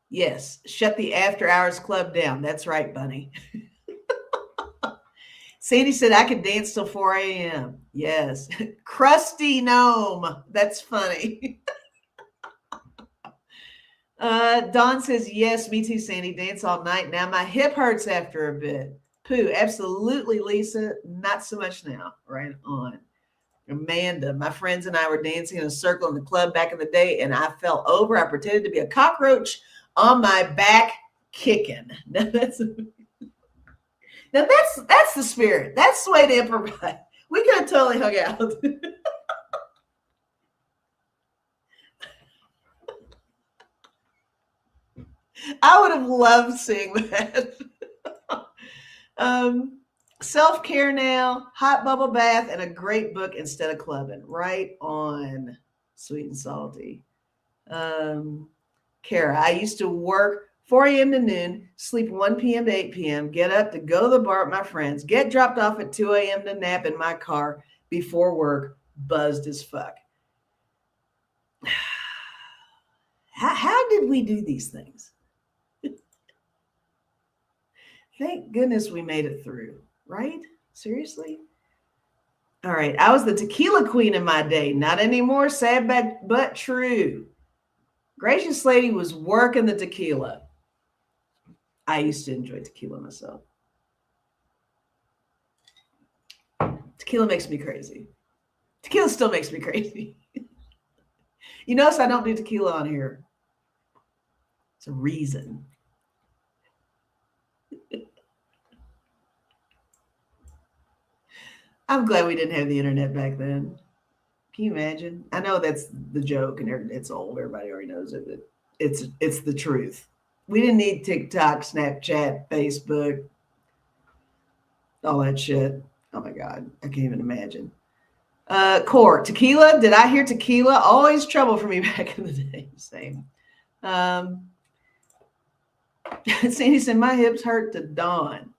Yes, shut the after hours club down. That's right, Bunny. Sandy said I could dance till 4 a.m. Yes. Crusty gnome. That's funny. Dawn says, yes, me too, Sandy. Dance all night. Now my hip hurts after a bit. Pooh, absolutely, Lisa. Not so much now. Right on. Amanda, my friends and I were dancing in a circle in the club back in the day, and I fell over. I pretended to be a cockroach on my back kicking. Now that's the spirit. That's the way to improvise. We could have totally hung out. I would have loved seeing that. Self-care now, hot bubble bath, and a great book instead of clubbing. Right on, sweet and salty. Kara, I used to work 4 a.m. to noon, sleep 1 p.m. to 8 p.m., get up to go to the bar with my friends, get dropped off at 2 a.m. to nap in my car before work, buzzed as fuck. How did we do these things? Thank goodness we made it through, right? Seriously? All right. I was the tequila queen in my day. Not anymore. Sad, but true. Gracious Lady was working the tequila. I used to enjoy tequila myself. Tequila makes me crazy. Tequila still makes me crazy. You notice I don't do tequila on here. It's a reason. I'm glad we didn't have the internet back then. Can you imagine? I know that's the joke and it's old. Everybody already knows it, but it's the truth. We didn't need TikTok, Snapchat, Facebook, all that shit. Oh my God. I can't even imagine. Core, tequila. Did I hear tequila? Always trouble for me back in the day. Same. Sandy said, my hips hurt to dawn.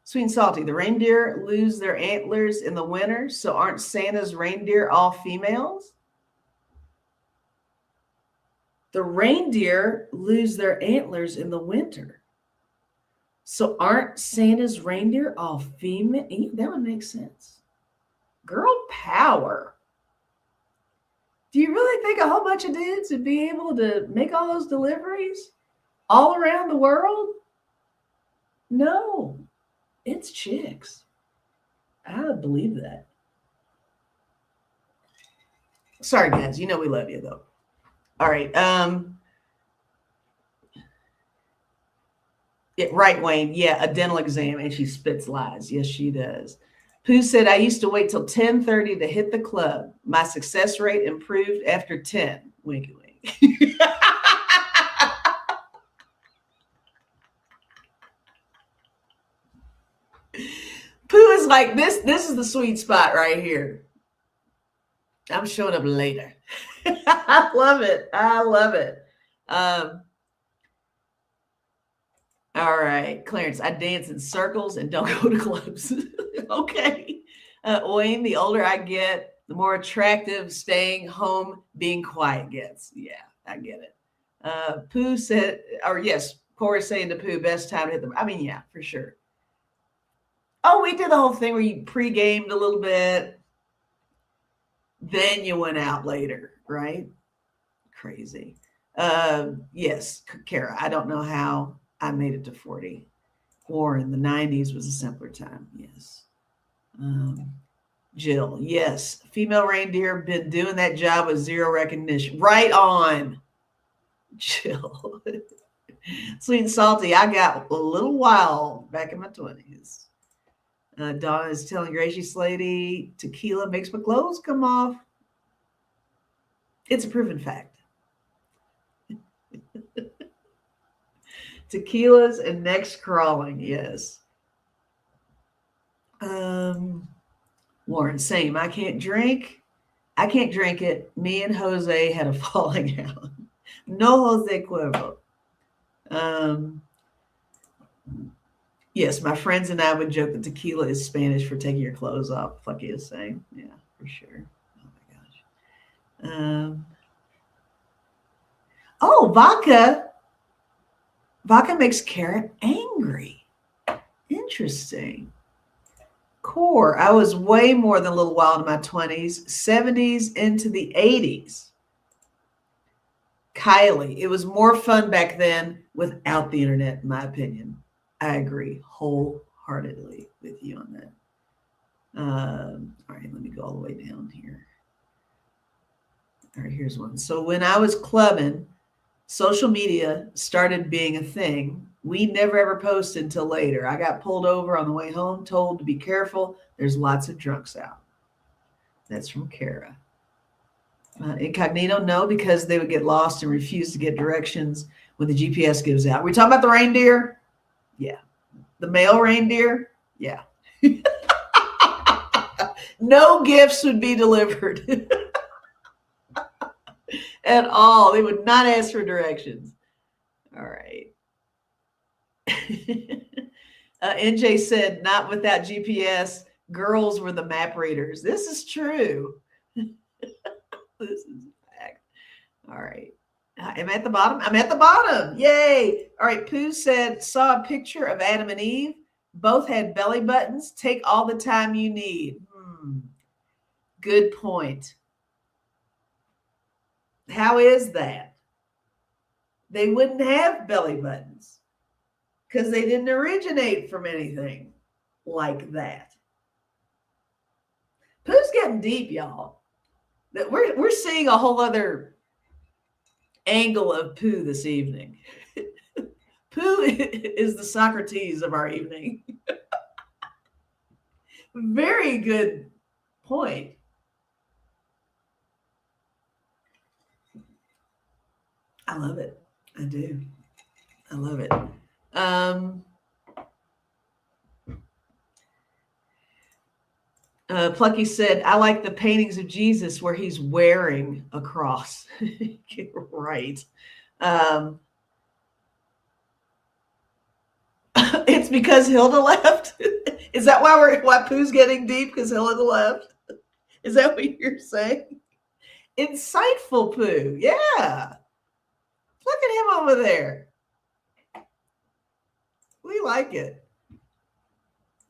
Sweet and salty. The reindeer lose their antlers in the winter, so aren't Santa's reindeer all females? The reindeer lose their antlers in the winter. So aren't Santa's reindeer all female? That would make sense. Girl power. Do you really think a whole bunch of dudes would be able to make all those deliveries all around the world? No, it's chicks. I would believe that. Sorry, guys. You know we love you, though. All right. Right, Wayne. Yeah, a dental exam, and she spits lies. Yes, she does. Pooh said, I used to wait till 10:30 to hit the club. My success rate improved after 10. Winky wink. Pooh is like, this is the sweet spot right here. I'm showing up later. I love it. I love it. All right, Clarence, I dance in circles and don't go to clubs. Okay. Wayne, the older I get, the more attractive staying home, being quiet gets. Yeah, I get it. Pooh said, or yes, Corey saying to Pooh, best time to hit them. I mean, yeah, for sure. Oh, we did the whole thing where you pre-gamed a little bit. Then you went out later, right? Crazy. Yes, Kara, I don't know how I made it to 40. Or in the 90s was a simpler time. Yes. Jill, yes. Female reindeer been doing that job with zero recognition. Right on. Jill. Sweet and salty. I got a little wild back in my 20s. Donna is telling Gracious Lady, tequila makes my clothes come off. It's a proven fact. Tequilas and necks crawling, yes. Lauren, same. I can't drink it. Me and Jose had a falling out. No Jose Cuervo. Yes, my friends and I would joke that tequila is Spanish for taking your clothes off. Fucky is saying. Yeah, for sure. Oh my gosh. Oh, vodka. Vodka makes Kara angry. Interesting. Core, I was way more than a little wild in my 20s, 70s into the 80s. Kylie, it was more fun back then without the internet, in my opinion. I agree wholeheartedly with you on that. All right, let me go all the way down here. All right, here's one. So when I was clubbing, social media started being a thing. We never ever posted until later. I got pulled over on the way home, told to be careful. There's lots of drunks out. That's from Kara. Incognito, no, because they would get lost and refuse to get directions when the GPS gives out. We talking about the reindeer? Yeah. The male reindeer? Yeah. No gifts would be delivered at all. They would not ask for directions. All right. NJ said, not without GPS. Girls were the map readers. This is true. This is a fact. All right. I'm at the bottom. I'm at the bottom. Yay. All right. Pooh said, saw a picture of Adam and Eve. Both had belly buttons. Take all the time you need. Good point. How is that? They wouldn't have belly buttons because they didn't originate from anything like that. Pooh's getting deep, y'all. We're seeing a whole other angle of Pooh this evening. Pooh is the Socrates of our evening. Very good point. I love it. I do. I love it. Plucky said, I like the paintings of Jesus where he's wearing a cross. Right. It's because Hilda left. Is that why Pooh's getting deep? Because Hilda left? Is that what you're saying? Insightful Pooh. Yeah. Look at him over there. We like it.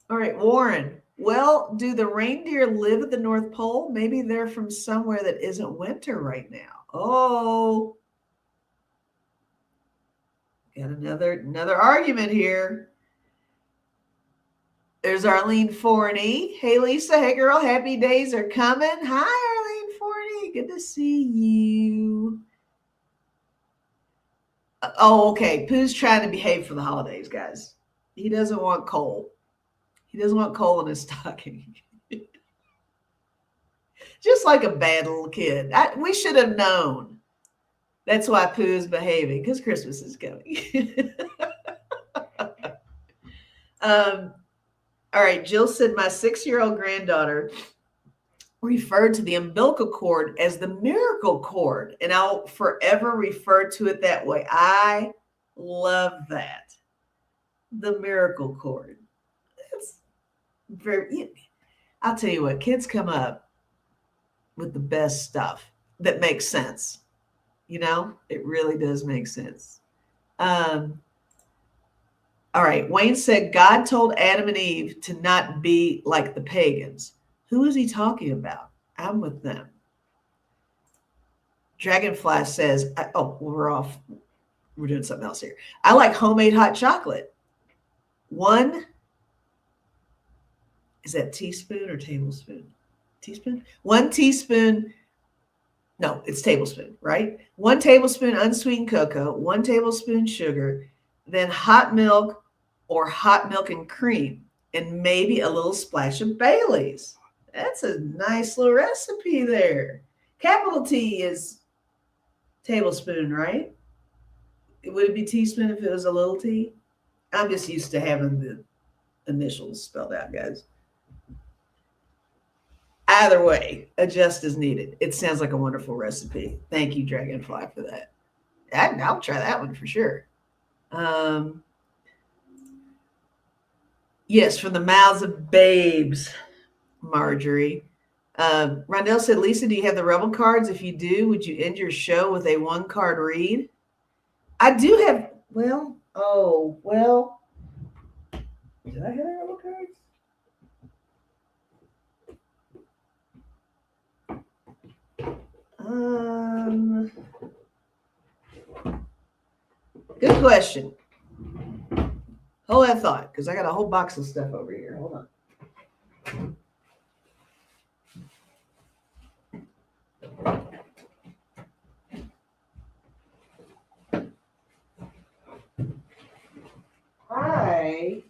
All right, Warren. Well, do the reindeer live at the North Pole? Maybe they're from somewhere that isn't winter right now. Oh, got another argument here. There's Arlene Forney. Hey, Lisa. Hey, girl. Happy days are coming. Hi, Arlene Forney. Good to see you. Oh, okay. Pooh's trying to behave for the holidays, guys. He doesn't want coal. He doesn't want coal in his stocking. Just like a bad little kid. We should have known. That's why Pooh is behaving, because Christmas is coming. All right, Jill said, my 6-year-old granddaughter referred to the umbilical cord as the miracle cord, and I'll forever refer to it that way. I love that. The miracle cord. That's very, I'll tell you what, kids come up with the best stuff that makes sense. It really does make sense. All right. Wayne said, God told Adam and Eve to not be like the pagans. Who is he talking about? I'm with them. Dragonfly says, we're off. We're doing something else here. I like homemade hot chocolate. Is that teaspoon or tablespoon? Teaspoon? 1 teaspoon. No, it's tablespoon, right? 1 tablespoon unsweetened cocoa, 1 tablespoon sugar, then hot milk or hot milk and cream, and maybe a little splash of Bailey's. That's a nice little recipe there. Capital T is tablespoon, right? Would it be teaspoon if it was a little t? I'm just used to having the initials spelled out, guys. Either way, adjust as needed. It sounds like a wonderful recipe. Thank you, Dragonfly, for that. I'll try that one for sure. Yes, from the mouths of babes, Marjorie. Rondell said, Lisa, do you have the Rebel cards? If you do, would you end your show with a 1-card read? I do have, did I have the Rebel cards? Good question. Hold that thought, because I got a whole box of stuff over here. Hold on. I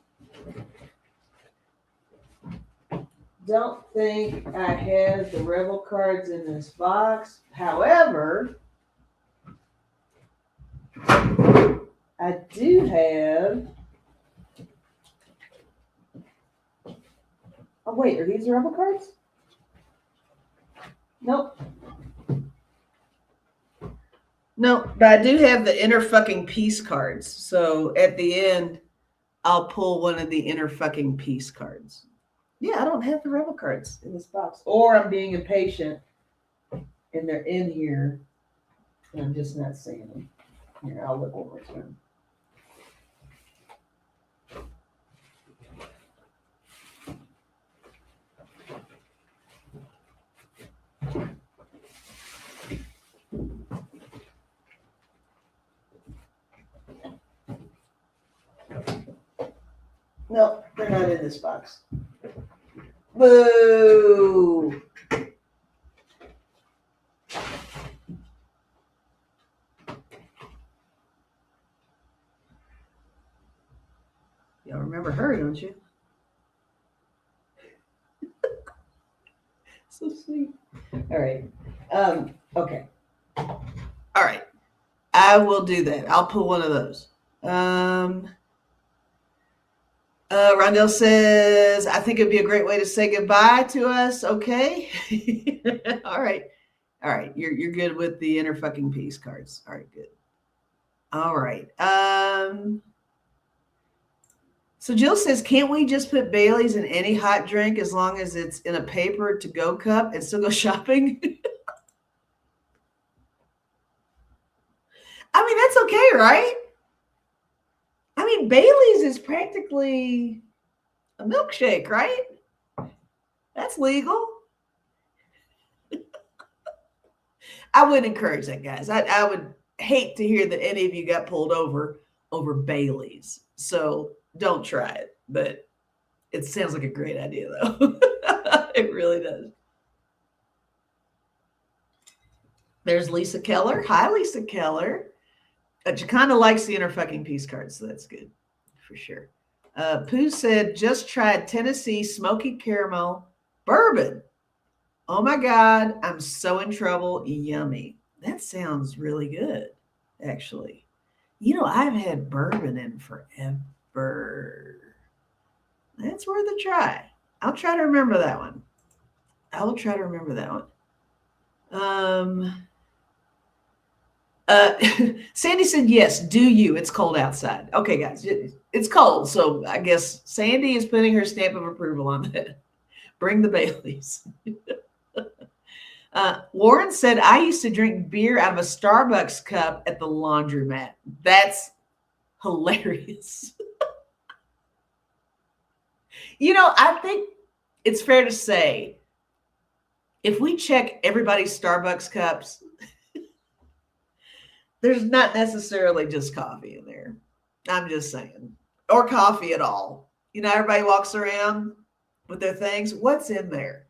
don't think I have the Rebel cards in this box. However, I do have. Oh, wait, are these the Rebel cards? Nope. No, but I do have the inner fucking peace cards. So at the end, I'll pull one of the inner fucking peace cards. Yeah, I don't have the Rebel cards in this box. Or I'm being impatient and they're in here and I'm just not seeing them. Here, I'll look one more time. No, they're not in this box. Boo! Y'all remember her, don't you? So sweet. All right. Okay. All right. I will do that. I'll pull one of those. Rondell says, I think it'd be a great way to say goodbye to us. Okay. All right. All right. You're good with the inner fucking peace cards. All right, good. All right. So Jill says, can't we just put Bailey's in any hot drink as long as it's in a paper to-go cup and still go shopping? I mean, that's okay, right? I mean, Bailey's is practically a milkshake, right? That's legal. I wouldn't encourage that, guys. I would hate to hear that any of you got pulled over Bailey's. So don't try it. But it sounds like a great idea, though. It really does. There's Lisa Keller. Hi, Lisa Keller. She kind of likes the inner fucking peace card, so that's good for sure. Pooh said, just tried Tennessee smoky caramel bourbon. Oh my God, I'm so in trouble. Yummy. That sounds really good, actually. You know, I've had bourbon in forever. That's worth a try. I'll try to remember that one. I will try to remember that one. Sandy said, yes, do you? It's cold outside. Okay, guys, it's cold. So I guess Sandy is putting her stamp of approval on that. Bring the Baileys. Warren said, I used to drink beer out of a Starbucks cup at the laundromat. That's hilarious. You know, I think it's fair to say, if we check everybody's Starbucks cups, there's not necessarily just coffee in there. I'm just saying. Or coffee at all. You know, everybody walks around with their things. What's in there?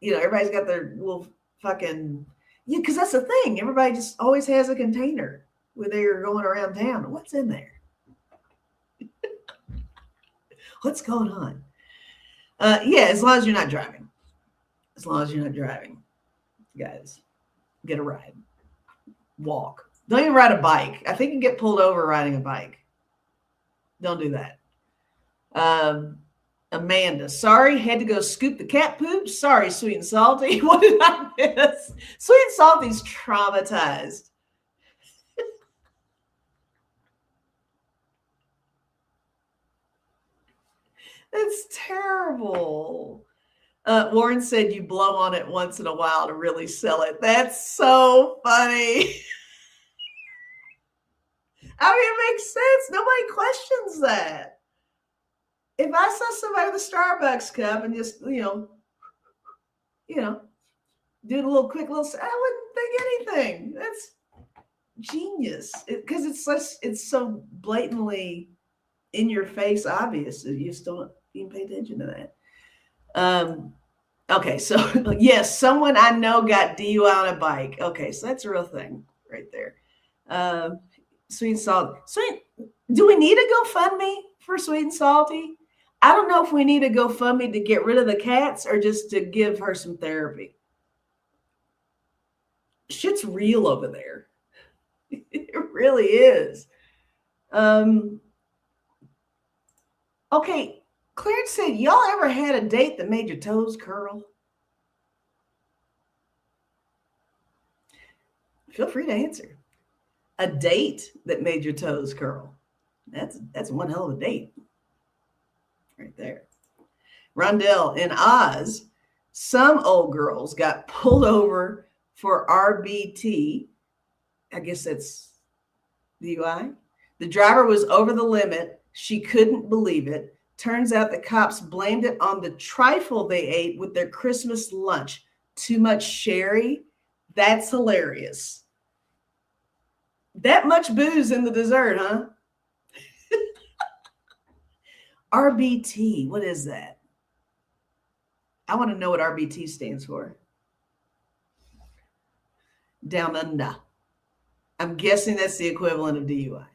You know, everybody's got their little fucking, yeah, because that's the thing. Everybody just always has a container when they're going around town. What's in there? What's going on? Yeah, as long as you're not driving. As long as you're not driving. Guys, get a ride. Walk. Don't even ride a bike. I think you get pulled over riding a bike. Don't do that. Amanda, sorry, had to go scoop the cat poop. Sorry, Sweet and Salty. What did I miss? Sweet and Salty's traumatized. It's terrible. Warren said you blow on it once in a while to really sell it. That's so funny. I mean, it makes sense. Nobody questions that. If I saw somebody with a Starbucks cup and just, you know, did a little quick little, I wouldn't think anything. That's genius. Because it's so blatantly in your face obvious that you just don't even pay attention to that. Okay, so yes, someone I know got DUI on a bike. Okay, so that's a real thing right there. Sweet and Salty. Do we need a GoFundMe for Sweet and Salty? I don't know if we need a GoFundMe to get rid of the cats or just to give her some therapy. Shit's real over there. It really is. Okay, Clarence said, y'all ever had a date that made your toes curl? Feel free to answer. A date that made your toes curl. That's one hell of a date. Right there. Rondell, in Oz, some old girls got pulled over for RBT. I guess that's DUI. The driver was over the limit. She couldn't believe it. Turns out the cops blamed it on the trifle they ate with their Christmas lunch. Too much sherry? That's hilarious. That much booze in the dessert, huh? RBT, what is that? I want to know what RBT stands for. Down under. I'm guessing that's the equivalent of DUI.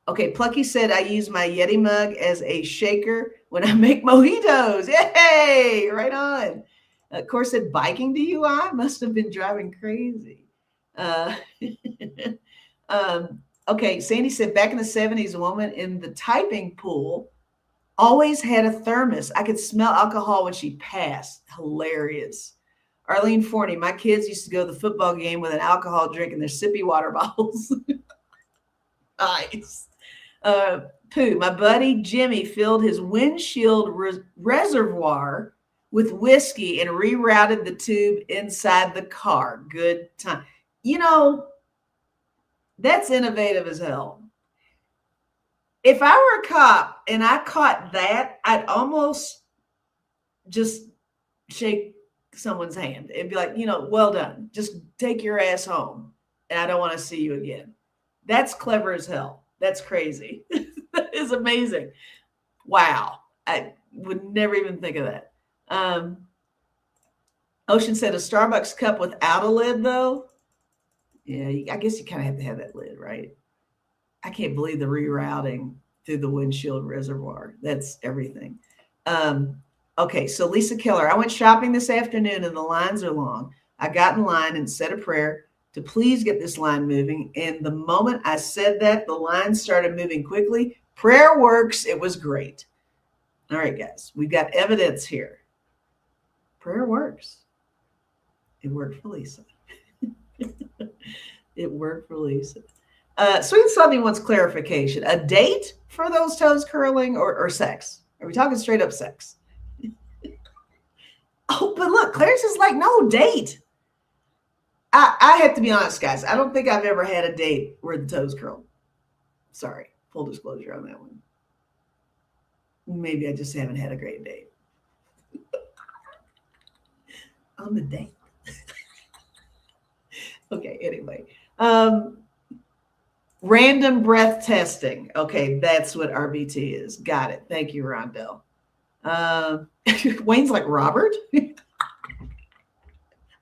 Okay, Plucky said, I use my Yeti mug as a shaker when I make mojitos. Yay! Right on. Of course, said biking DUI. Must have been driving crazy. Okay, Sandy said, back in the 70s, a woman in the typing pool always had a thermos. I could smell alcohol when she passed. Hilarious. Arlene Forney, my kids used to go to the football game with an alcohol drink in their sippy water bottles. Nice. Pooh, my buddy Jimmy filled his windshield reservoir with whiskey and rerouted the tube inside the car. Good time. You know, that's innovative as hell. If I were a cop and I caught that, I'd almost just shake someone's hand and be like, well done. Just take your ass home. And I don't want to see you again. That's clever as hell. That's crazy. That is amazing. Wow. I would never even think of that. Ocean said a Starbucks cup without a lid, though. Yeah, I guess you kind of have to have that lid, right? I can't believe the rerouting through the windshield reservoir. That's everything. Okay, so Lisa Keller, I went shopping this afternoon and the lines are long. I got in line and said a prayer to please get this line moving. And the moment I said that, the line started moving quickly. Prayer works. It was great. All right, guys, we've got evidence here. Prayer works. It worked for Lisa. It worked for Lisa. Sweet and Salty wants clarification. A date for those toes curling or sex? Are we talking straight up sex? Oh, but look, Clarence is like, no, date. I have to be honest, guys. I don't think I've ever had a date where the toes curl. Sorry, full disclosure on that one. Maybe I just haven't had a great date. On the date. Okay, anyway. Random breath testing. Okay, that's what RBT is. Got it. Thank you, Rondell. Wayne's like, Robert?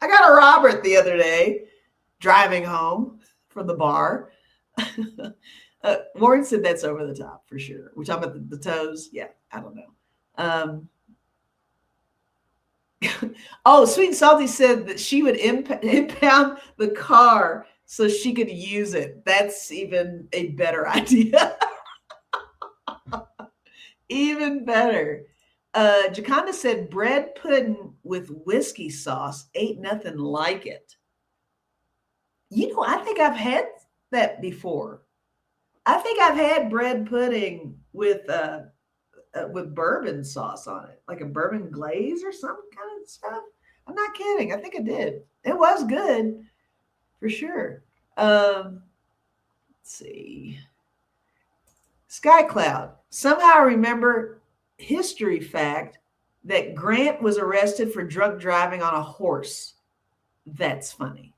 I got a Robert the other day driving home from the bar. Warren said that's over the top for sure. We're talking about the toes. Yeah, I don't know. Oh, Sweet and Salty said that she would impound the car so she could use it. That's even a better idea. Even better. Jaconda said bread pudding with whiskey sauce. Ain't nothing like it. I think I've had that before. I think I've had bread pudding with bourbon sauce on it, like a bourbon glaze or some kind of stuff. I'm not kidding. I think I did. It was good for sure. Let's see. Sky Cloud. Somehow I remember history fact that Grant was arrested for drunk driving on a horse. That's funny.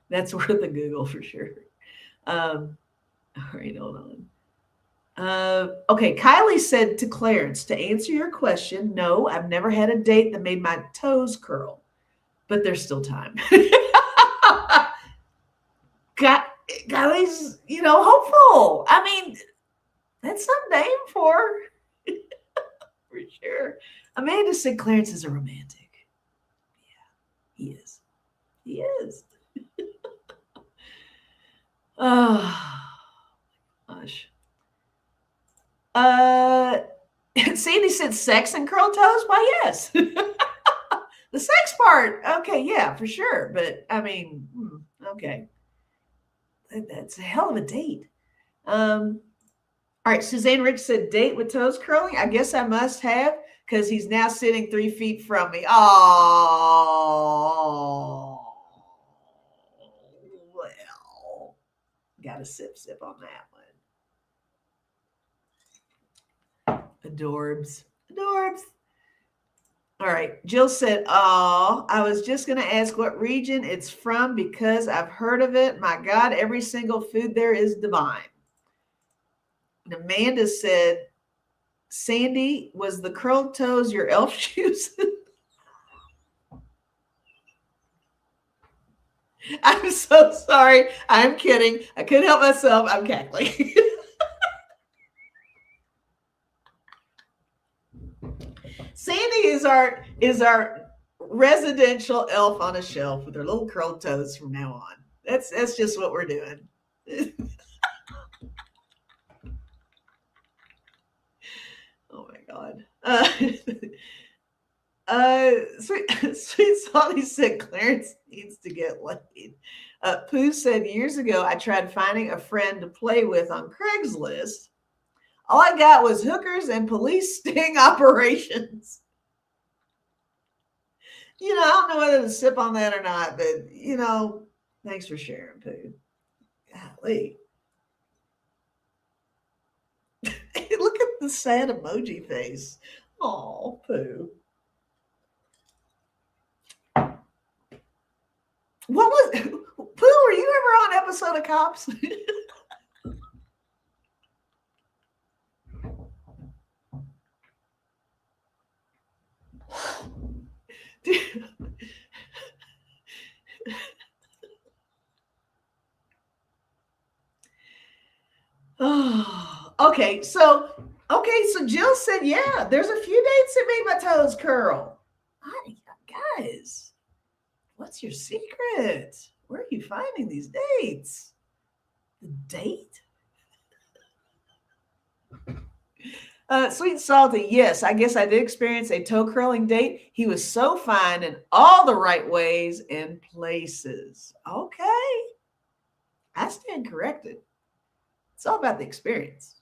That's worth a Google for sure. All right, hold on. Okay, Kylie said to Clarence, to answer your question, no, I've never had a date that made my toes curl, but there's still time. Kylie's, hopeful. I mean, that's some name for sure. Amanda said Clarence is a romantic. Yeah, he is. He is. Oh, gosh. Sandy said sex and curl toes. Why, yes. The sex part, okay, yeah, for sure. But I mean, okay. That's a hell of a date. All right, Suzanne Rich said date with toes curling. I guess I must have because he's now sitting 3 feet from me. Oh, well, got to sip on that one. Adorbs. All right, Jill said, oh, I was just going to ask what region it's from because I've heard of it. My God, every single food there is divine. And Amanda said, Sandy, was the curled toes your elf shoes? I'm so sorry. I'm kidding. I couldn't help myself. I'm cackling. Sandy is our residential elf on a shelf with her little curled toes from now on. That's just what we're doing. Oh my God. Sweet Salty said Clarence needs to get laid. Pooh said years ago I tried finding a friend to play with on Craigslist. All I got was hookers and police sting operations. I don't know whether to sip on that or not, but thanks for sharing, Pooh. Golly. Look at the sad emoji face. Oh, Pooh. What was Pooh? Were you ever on an episode of Cops? Oh, okay. So Jill said, yeah, there's a few dates that made my toes curl. Guys, what's your secret? Where are you finding these dates? The date? Sweet and salty. Yes, I guess I did experience a toe curling date. He was so fine in all the right ways and places. Okay. I stand corrected. It's all about the experience.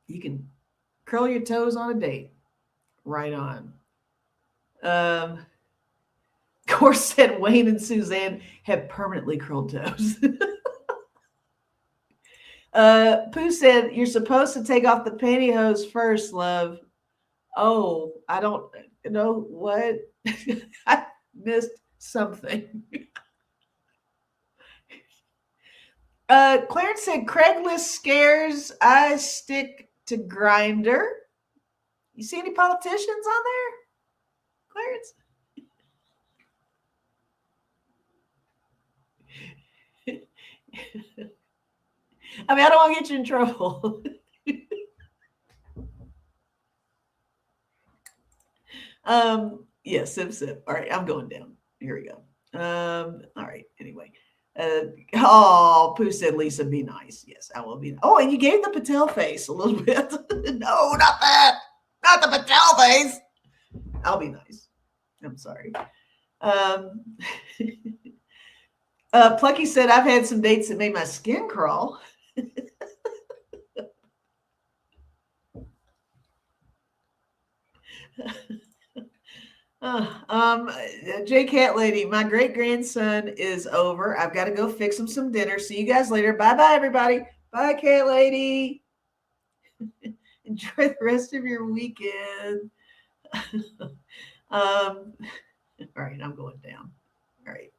You can curl your toes on a date. Right on. Course said Wayne and Suzanne have permanently curled toes. Pooh said, you're supposed to take off the pantyhose first, love. Oh, I don't know what. I missed something. Clarence said, Craigslist scares. I stick to Grinder. You see any politicians on there, Clarence? I mean, I don't want to get you in trouble. Yeah, sip. All right, I'm going down. Here we go. All right, anyway. Pooh said, Lisa, be nice. Yes, I will be. Oh, and you gave the Patel face a little bit. No, not that. Not the Patel face. I'll be nice. I'm sorry. Plucky said, I've had some dates that made my skin crawl. J Cat Lady, my great grandson is over. I've got to go fix him some dinner. See you guys later. Bye bye, everybody. Bye, Cat Lady. Enjoy the rest of your weekend. All right, I'm going down. All right.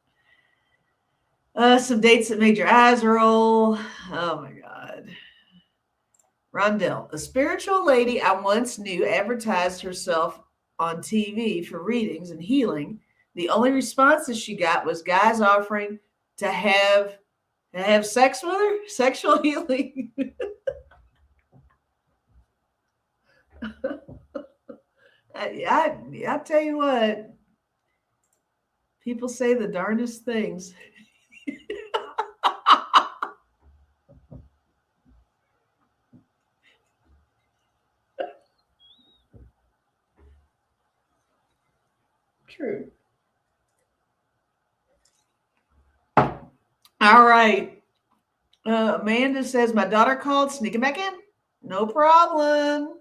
Some dates that made your eyes roll. Oh my God. Rondell, a spiritual lady I once knew advertised herself on TV for readings and healing. The only responses she got was guys offering to have sex with her, sexual healing. I tell you what, people say the darndest things. True. All right. Amanda says, my daughter called, sneaking back in. No problem.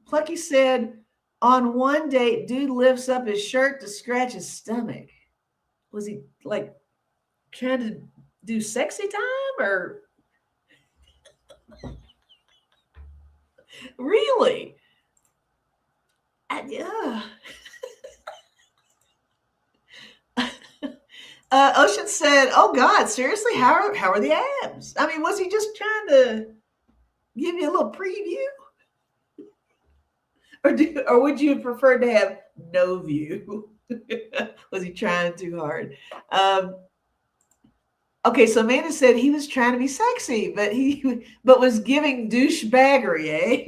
Plucky said, on one date, dude lifts up his shirt to scratch his stomach. Was he like trying to do sexy time or? Really? Yeah. Ocean said, oh God, seriously, how are the abs? I mean, was he just trying to give you a little preview? Or would you prefer to have no view? Was he trying too hard? Okay, so Amanda said he was trying to be sexy, but was giving douchebaggery, eh?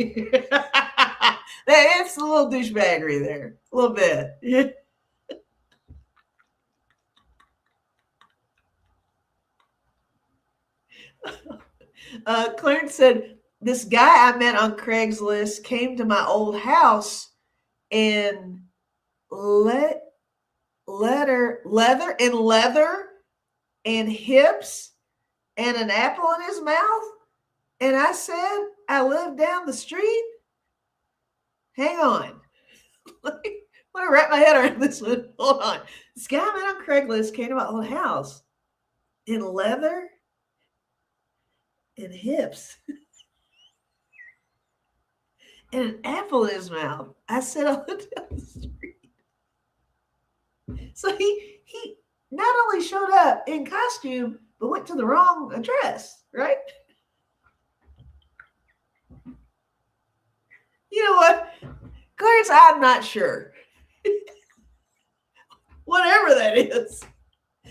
It's a little douchebaggery there, a little bit. Clarence said, this guy I met on Craigslist came to my old house in leather and hips and an apple in his mouth. And I said, I live down the street. Hang on. Let me wrap my head around this one. Hold on. This guy I met on Craigslist came to my old house in leather and hips and an apple in his mouth. I said, "I'll down the street." So he not only showed up in costume, but went to the wrong address, right? You know what, Clarence? I'm not sure. Whatever that is,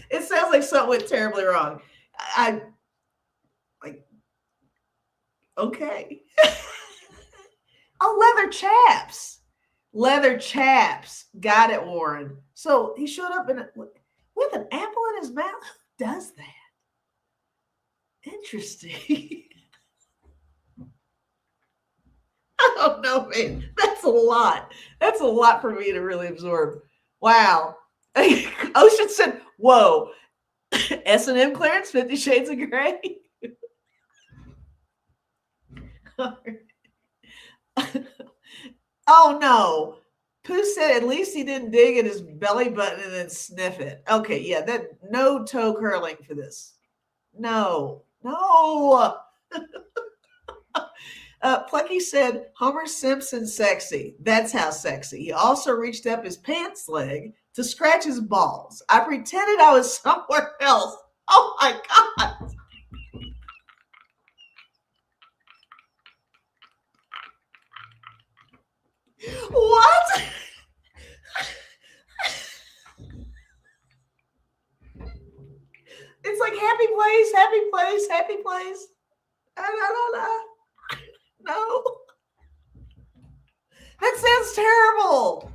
it sounds like something went terribly wrong. I like, okay. Oh, leather chaps. Leather chaps. Got it, Warren. So he showed up with an apple in his mouth. Who does that? Interesting. I don't know, man. That's a lot. That's a lot for me to really absorb. Wow. Ocean said, whoa. S&M Clarence, 50 Shades of Grey. Oh, no. Pooh said at least he didn't dig at his belly button and then sniff it. Okay, yeah, that no toe curling for this. No. Plucky said, Homer Simpson sexy. That's how sexy. He also reached up his pants leg to scratch his balls. I pretended I was somewhere else. Oh my God. What? It's like happy place, happy place, happy place. No. That sounds terrible.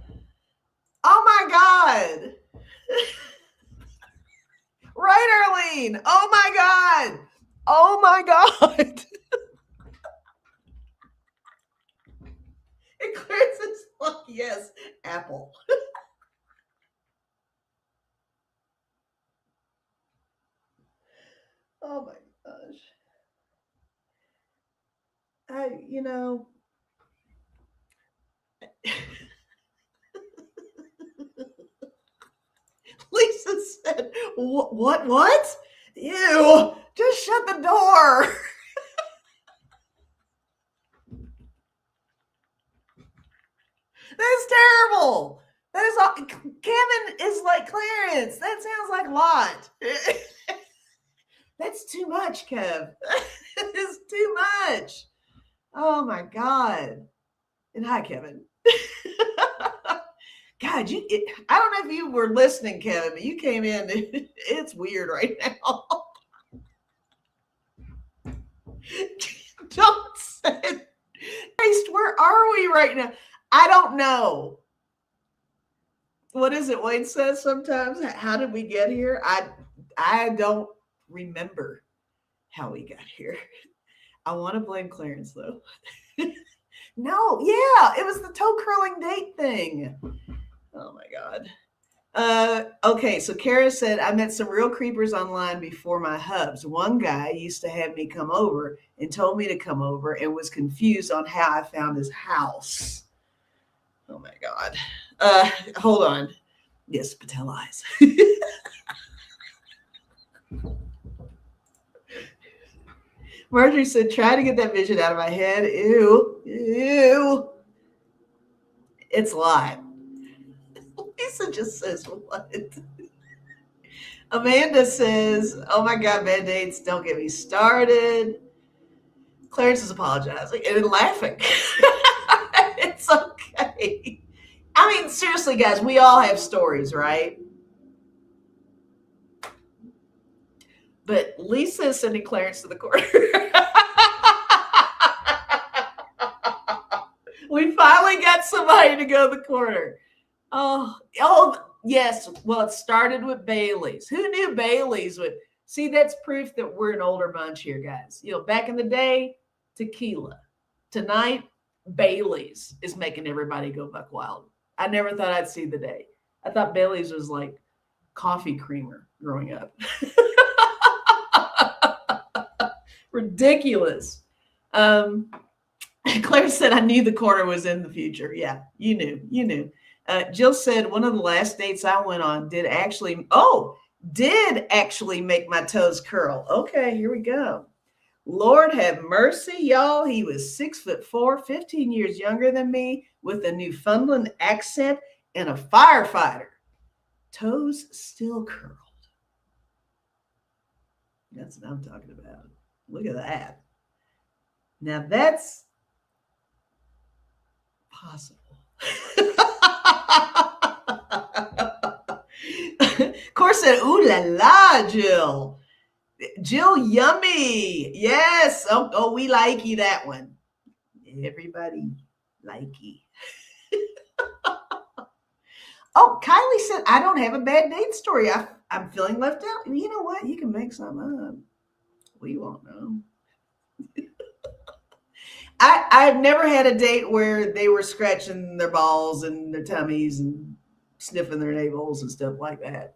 Oh my God. Right, Arlene. Oh my God. Oh my God. It clears its like, yes, apple. Oh my gosh. Lisa said, what? Ew, just shut the door. That's terrible. That is all. Kevin is like Clarence. That sounds like a lot. That's too much, Kev. It's too much. Oh my God. And hi, Kevin. God, I don't know if you were listening, Kevin, but you came in. It's weird right now. Don't say it. Christ, where are we right now? I don't know. What is it Wayne says sometimes? How did we get here? I don't remember how we got here. I want to blame Clarence, though. No, yeah, it was the toe curling date thing. Oh, my God. Okay, so Kara said, I met some real creepers online before my hubs. One guy used to have me come over and told me to come over and was confused on how I found his house. Oh, my God. Hold on. Yes, Patel eyes. Marjorie said, try to get that vision out of my head. Ew. It's a lot. Lisa just says, what? Amanda says, oh my God, bad dates, don't get me started. Clarence is apologizing and then laughing. It's okay. I mean, seriously, guys, we all have stories, right? But Lisa is sending Clarence to the corner. We finally got somebody to go to the corner. Oh, yes. Well, it started with Bailey's. Who knew Bailey's would? See, that's proof that we're an older bunch here, guys. Back in the day, tequila. Tonight, Bailey's is making everybody go buck wild. I never thought I'd see the day. I thought Bailey's was like coffee creamer growing up. Ridiculous. Claire said, I knew the corner was in the future. Yeah, you knew. Jill said, one of the last dates I went on did actually, did actually make my toes curl. Okay, here we go. Lord have mercy, y'all. He was 6'4", 15 years younger than me, with a Newfoundland accent and a firefighter. Toes still curled. That's what I'm talking about. Look at that. Now that's possible. Of course, said, ooh la la, Jill. Jill, yummy. Yes. Oh, we likey that one. Everybody likey. Oh, Kylie said, I don't have a bad date story. I'm feeling left out. And you know what? You can make some up. We won't know. I've never had a date where they were scratching their balls and their tummies and sniffing their navels and stuff like that.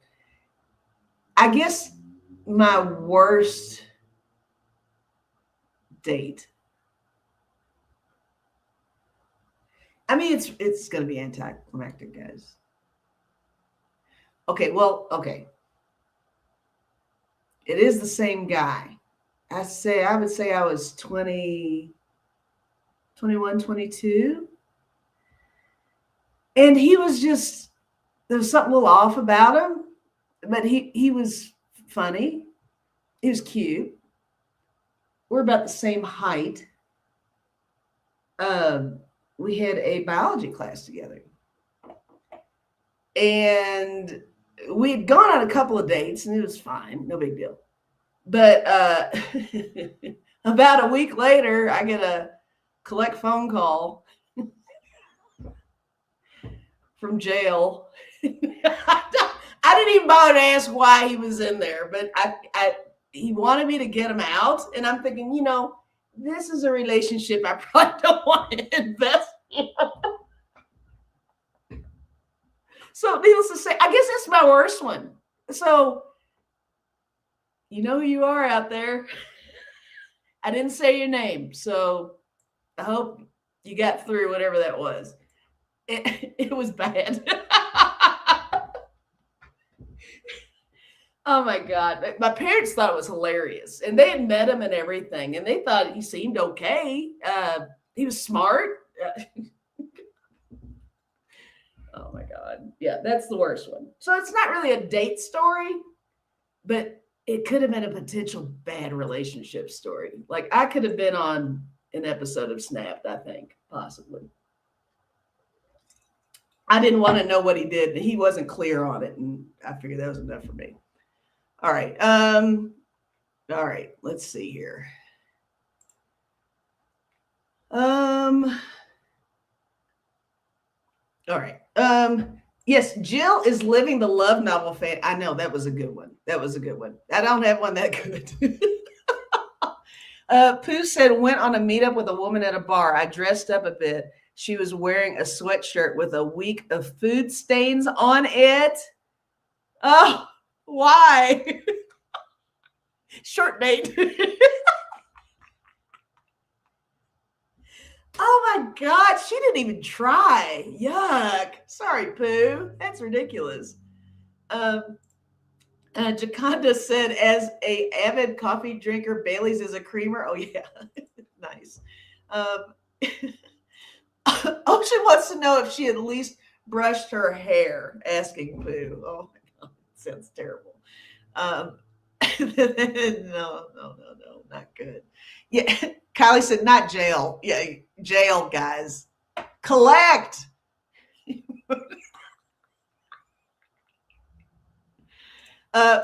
I guess my worst date. I mean, it's going to be anticlimactic, guys. Okay, well, okay. It is the same guy. I would say I was 20, 21, 22. And he was just, there was something a little off about him, but he was funny. He was cute. We're about the same height. We had a biology class together. And we had gone on a couple of dates, and it was fine. No big deal. But about a week later, I get a collect phone call from jail. I didn't even bother to ask why he was in there, but he wanted me to get him out. And I'm thinking, you know, this is a relationship I probably don't want to invest in. So needless to say, I guess that's my worst one. So you know who you are out there. I didn't say your name, so I hope you got through whatever that was. It was bad. Oh my God. My parents thought it was hilarious, and they had met him and everything, and they thought he seemed okay. He was smart. Oh my God. Yeah, that's the worst one. So it's not really a date story, but it could have been a potential bad relationship story. Like I could have been on an episode of Snapped, I think, possibly. I didn't want to know what he did. He wasn't clear on it, and I figured that was enough for me. All right. All right. Let's see here. All right. Yes, Jill is living the love novel fan. I know that was a good one. That was a good one. I don't have one that good. Pooh said, went on a meetup with a woman at a bar. I dressed up a bit. She was wearing a sweatshirt with a week of food stains on it. Oh, why? Short date. Oh my God, she didn't even try. Yuck. Sorry, Pooh. That's ridiculous. Jaconda said, as a avid coffee drinker, Bailey's is a creamer. Oh yeah, nice. Ocean wants to know if she at least brushed her hair, asking Pooh. Oh my God, sounds terrible. No, not good. Yeah, Kylie said, not jail. Yeah, jail, guys. Collect.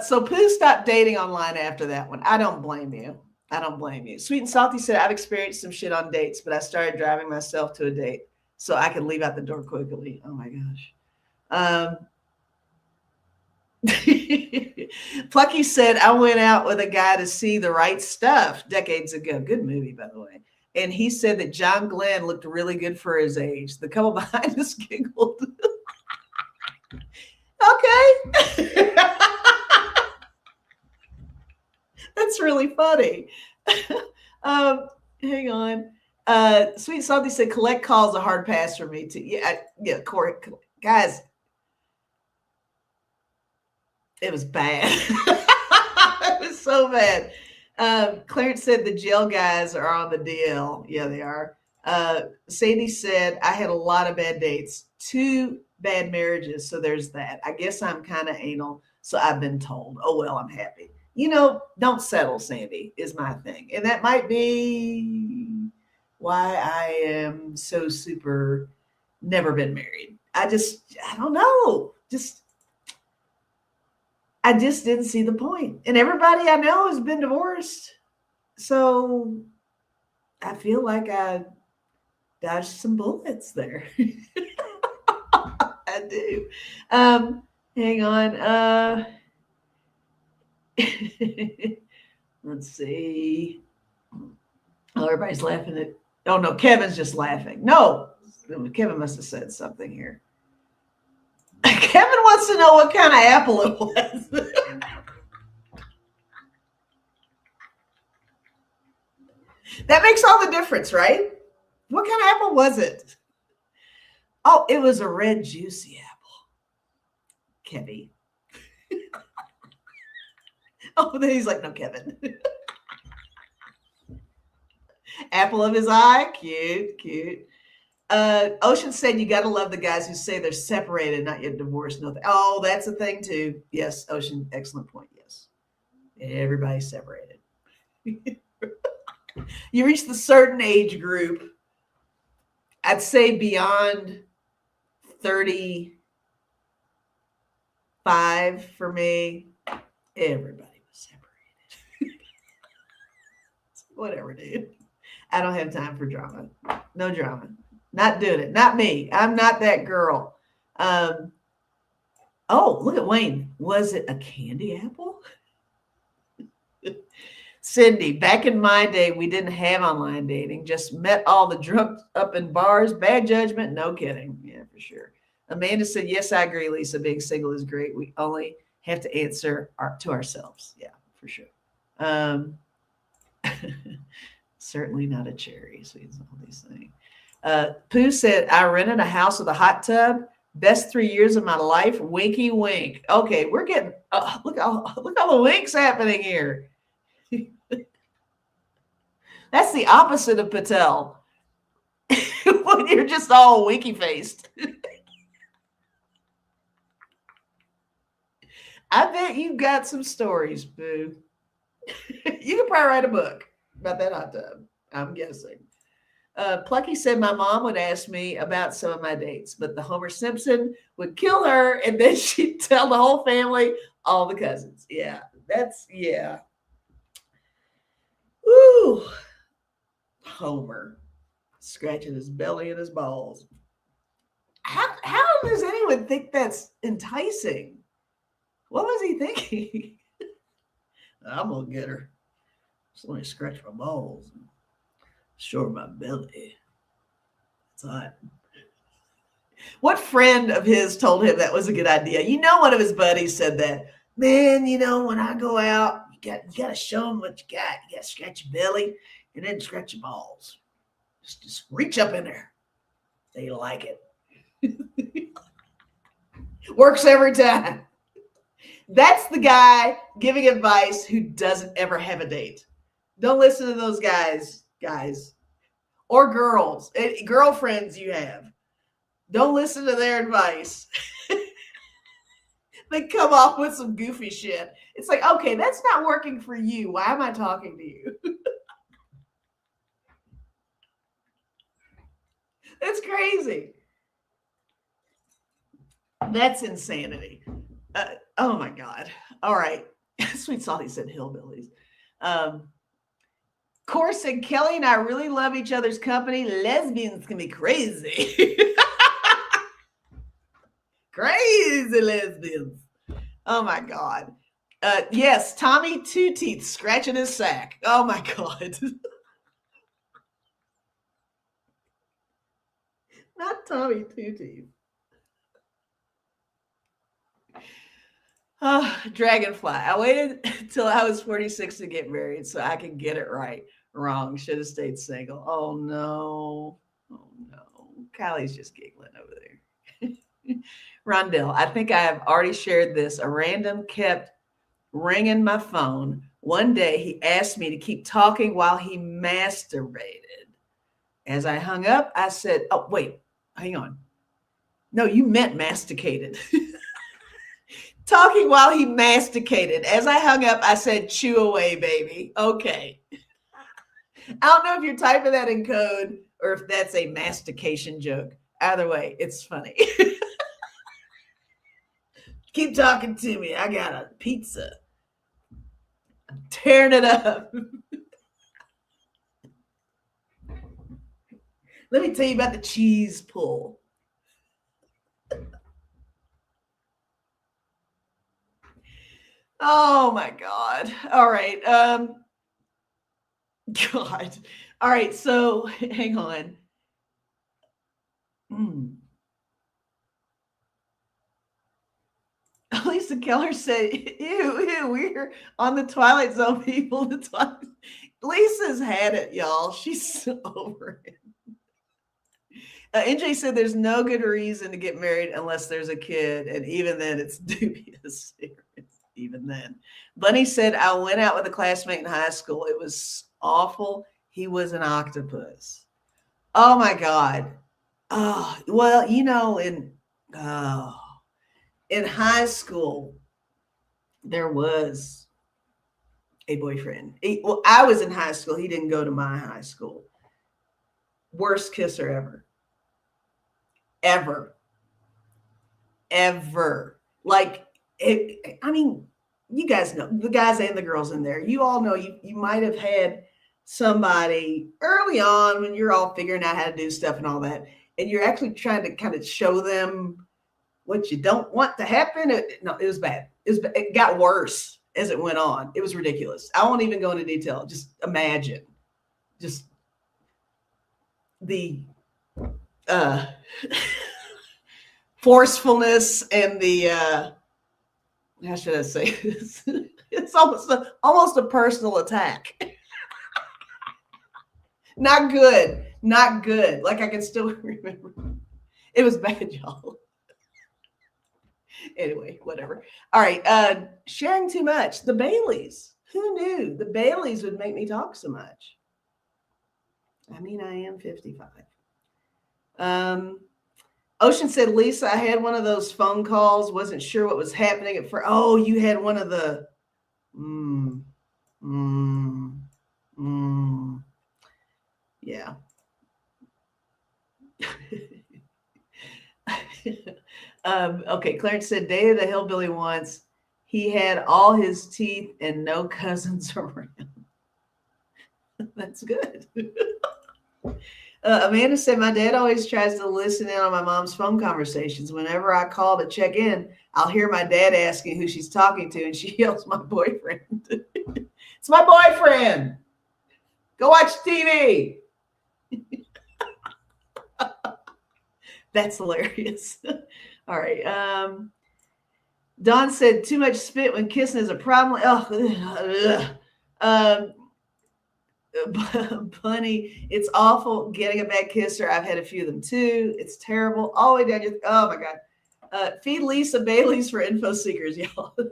So Pooh stopped dating online after that one. I don't blame you. I don't blame you. Sweet and Salty said, I've experienced some shit on dates, but I started driving myself to a date so I could leave out the door quickly. Oh my gosh. Plucky said, I went out with a guy to see The Right Stuff decades ago. Good movie, by the way. And he said that John Glenn looked really good for his age. The couple behind us giggled. Okay. That's really funny. Hang on. Sweet and Salty said, collect calls a hard pass for me too. Yeah, Corey. Guys, It was bad. It was so bad. Clarence said the jail guys are on the DL. Yeah, they are. Sadie said, I had a lot of bad dates, 2 bad marriages. So there's that. I guess I'm kind of anal. So I've been told. Oh, well, I'm happy. Don't settle, Sandy, is my thing. And that might be why I am so super never been married. I don't know. I just didn't see the point. And everybody I know has been divorced. So I feel like I dodged some bullets there. I do. Hang on. Let's see. Oh, everybody's laughing at. Oh, no, Kevin's just laughing. No, Kevin must have said something here. Kevin wants to know what kind of apple it was. That makes all the difference, right? What kind of apple was it? Oh, it was a red juicy apple. Kevin. Oh, then he's like, no, Kevin. Apple of his eye. Cute, cute. Ocean said you got to love the guys who say they're separated, not yet divorced. No, oh, that's a thing too. Yes, Ocean, excellent point. Yes, everybody's separated. You reach the certain age group, I'd say beyond 35 for me, everybody was separated. Whatever, dude. I don't have time for drama. No drama. Not doing it. Not me. I'm not that girl. Oh, look at Wayne. Was it a candy apple? Cindy, back in my day, we didn't have online dating. Just met all the drunk up in bars. Bad judgment. No kidding. Yeah, for sure. Amanda said, yes, I agree, Lisa. Being single is great. We only have to answer to ourselves. Yeah, for sure. Certainly not a cherry. So all these things. Pooh said, I rented a house with a hot tub. Best 3 years of my life. Winky wink. Okay, we're getting look all the winks happening here. That's the opposite of Patel. When you're just all winky faced. I bet you've got some stories, Boo. You could probably write a book about that hot tub, I'm guessing. Plucky said my mom would ask me about some of my dates, but the Homer Simpson would kill her, and then she'd tell the whole family, all the cousins. Yeah, yeah. Ooh, Homer scratching his belly and his balls. How does anyone think that's enticing? What was he thinking? I'm gonna get her. Just let me scratch my balls and show her my belly. It's hot. What friend of his told him that was a good idea? One of his buddies said that. Man, when I go out, you got to show them what you got. You got to scratch your belly and then scratch your balls. Just reach up in there. They like it. Works every time. That's the guy giving advice who doesn't ever have a date. Don't listen to those guys, or girls, girlfriends you have. Don't listen to their advice. They come off with some goofy shit. It's like, okay, that's not working for you. Why am I talking to you? That's crazy. That's insanity. Oh my God. All right. Sweet Salty said hillbillies. Course and Kelly and I really love each other's company. Lesbians can be crazy. Crazy lesbians. Oh my God. Yes, Tommy Two Teeth scratching his sack. Oh my God. Not Tommy Two Teeth. Oh, Dragonfly. I waited till I was 46 to get married so I could get it right. Wrong. Should have stayed single. Oh no. Oh no. Kylie's just giggling over there. Rondell, I think I have already shared this. A random kept ringing my phone. One day he asked me to keep talking while he masturbated. As I hung up, I said, oh, wait, hang on. No, you meant masticated. Talking while he masticated. As I hung up, I said, chew away, baby. Okay. I don't know if you're typing that in code or if that's a mastication joke. Either way, it's funny. Keep talking to me. I got a pizza. I'm tearing it up. Let me tell you about the cheese pull. Oh my God. All right. God. All right. So hang on. Lisa Keller said, ew, we're on the Twilight Zone, people. Lisa's had it, y'all. She's over it. NJ said there's no good reason to get married unless there's a kid. And even then, it's dubious. Even then. Bunny said, I went out with a classmate in high school. It was awful. He was an octopus. Oh, my God. Oh, well, in high school, there was a boyfriend. I was in high school. He didn't go to my high school. Worst kisser ever. Ever. Like, you guys know, the guys and the girls in there, you all know you might have had somebody early on when you're all figuring out how to do stuff and all that, and you're actually trying to kind of show them what you don't want to happen. It was bad. It got worse as it went on. It was ridiculous. I won't even go into detail. Just imagine just the forcefulness and the how should I say this? It's almost a personal attack. Not good. Like, I can still remember. It was bad, y'all. Anyway, whatever. All right. Sharing too much. The Baileys. Who knew the Baileys would make me talk so much? I am 55. Ocean said, Lisa, I had one of those phone calls. Wasn't sure what was happening at first. Oh, you had one of the. Yeah. Okay, Clarence said, dated a hillbilly once. He had all his teeth and no cousins around. That's good. Amanda said, my dad always tries to listen in on my mom's phone conversations. Whenever I call to check in, I'll hear my dad asking who she's talking to, and she yells, my boyfriend. It's my boyfriend. Go watch TV. That's hilarious. All right. Don said, too much spit when kissing is a problem. Bunny, it's awful getting a bad kisser. I've had a few of them too. It's terrible. All the way down. Oh my God. Feed Lisa Bailey's for info seekers, y'all. Who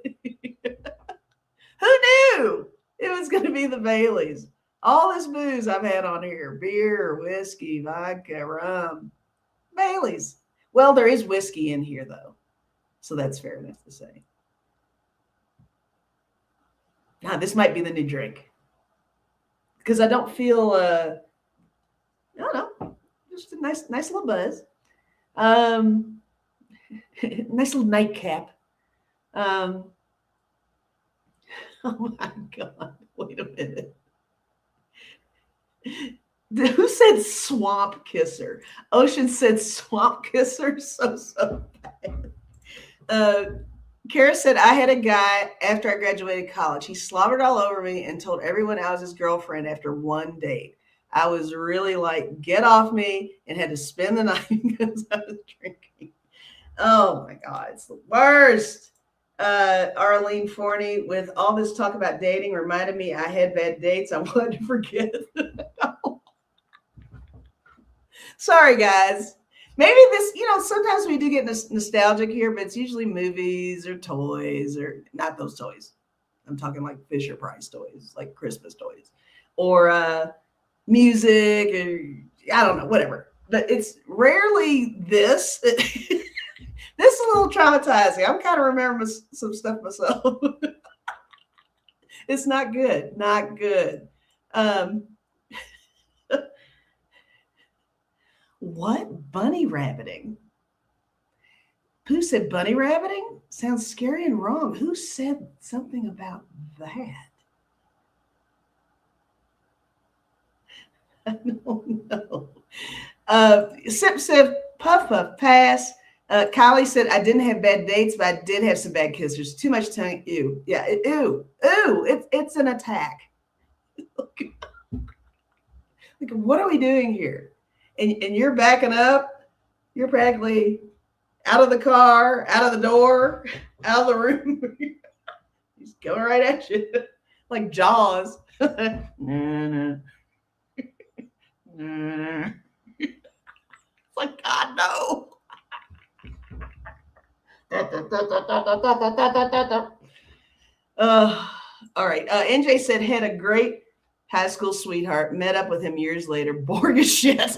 knew it was going to be the Baileys? All this booze I've had on here, beer, whiskey, vodka, rum, Baileys. Well, there is whiskey in here though. So that's fair enough to say. Now, this might be the new drink. Because I don't feel, I don't know, just a nice little buzz. Nice little nightcap. Oh my God, wait a minute. Who said swamp kisser? Ocean said swamp kisser, so bad. Kara said, I had a guy after I graduated college. He slobbered all over me and told everyone I was his girlfriend after one date. I was really like, get off me, and had to spend the night because I was drinking. Oh my God, it's the worst. Arlene Forney, with all this talk about dating, reminded me I had bad dates. I wanted to forget. Sorry, guys. Maybe this, sometimes we do get nostalgic here, but it's usually movies or toys, or not those toys. I'm talking like Fisher Price toys, like Christmas toys, or music, or I don't know, whatever. But it's rarely this. This is a little traumatizing. I'm kind of remembering some stuff myself. It's not good. Not good. Um, what? Bunny rabbiting? Who said bunny rabbiting? Sounds scary and wrong. Who said something about that? I don't know. Sip Sip Puff Puff pass. Kylie said, I didn't have bad dates, but I did have some bad kissers. Too much tongue. Ew. Yeah. Ew. It's an attack. Like, what are we doing here? And you're backing up. You're practically out of the car, out of the door, out of the room. He's going right at you. Like Jaws. It's like, God, no. All right. NJ said, had a great high school sweetheart, met up with him years later, bored as shit.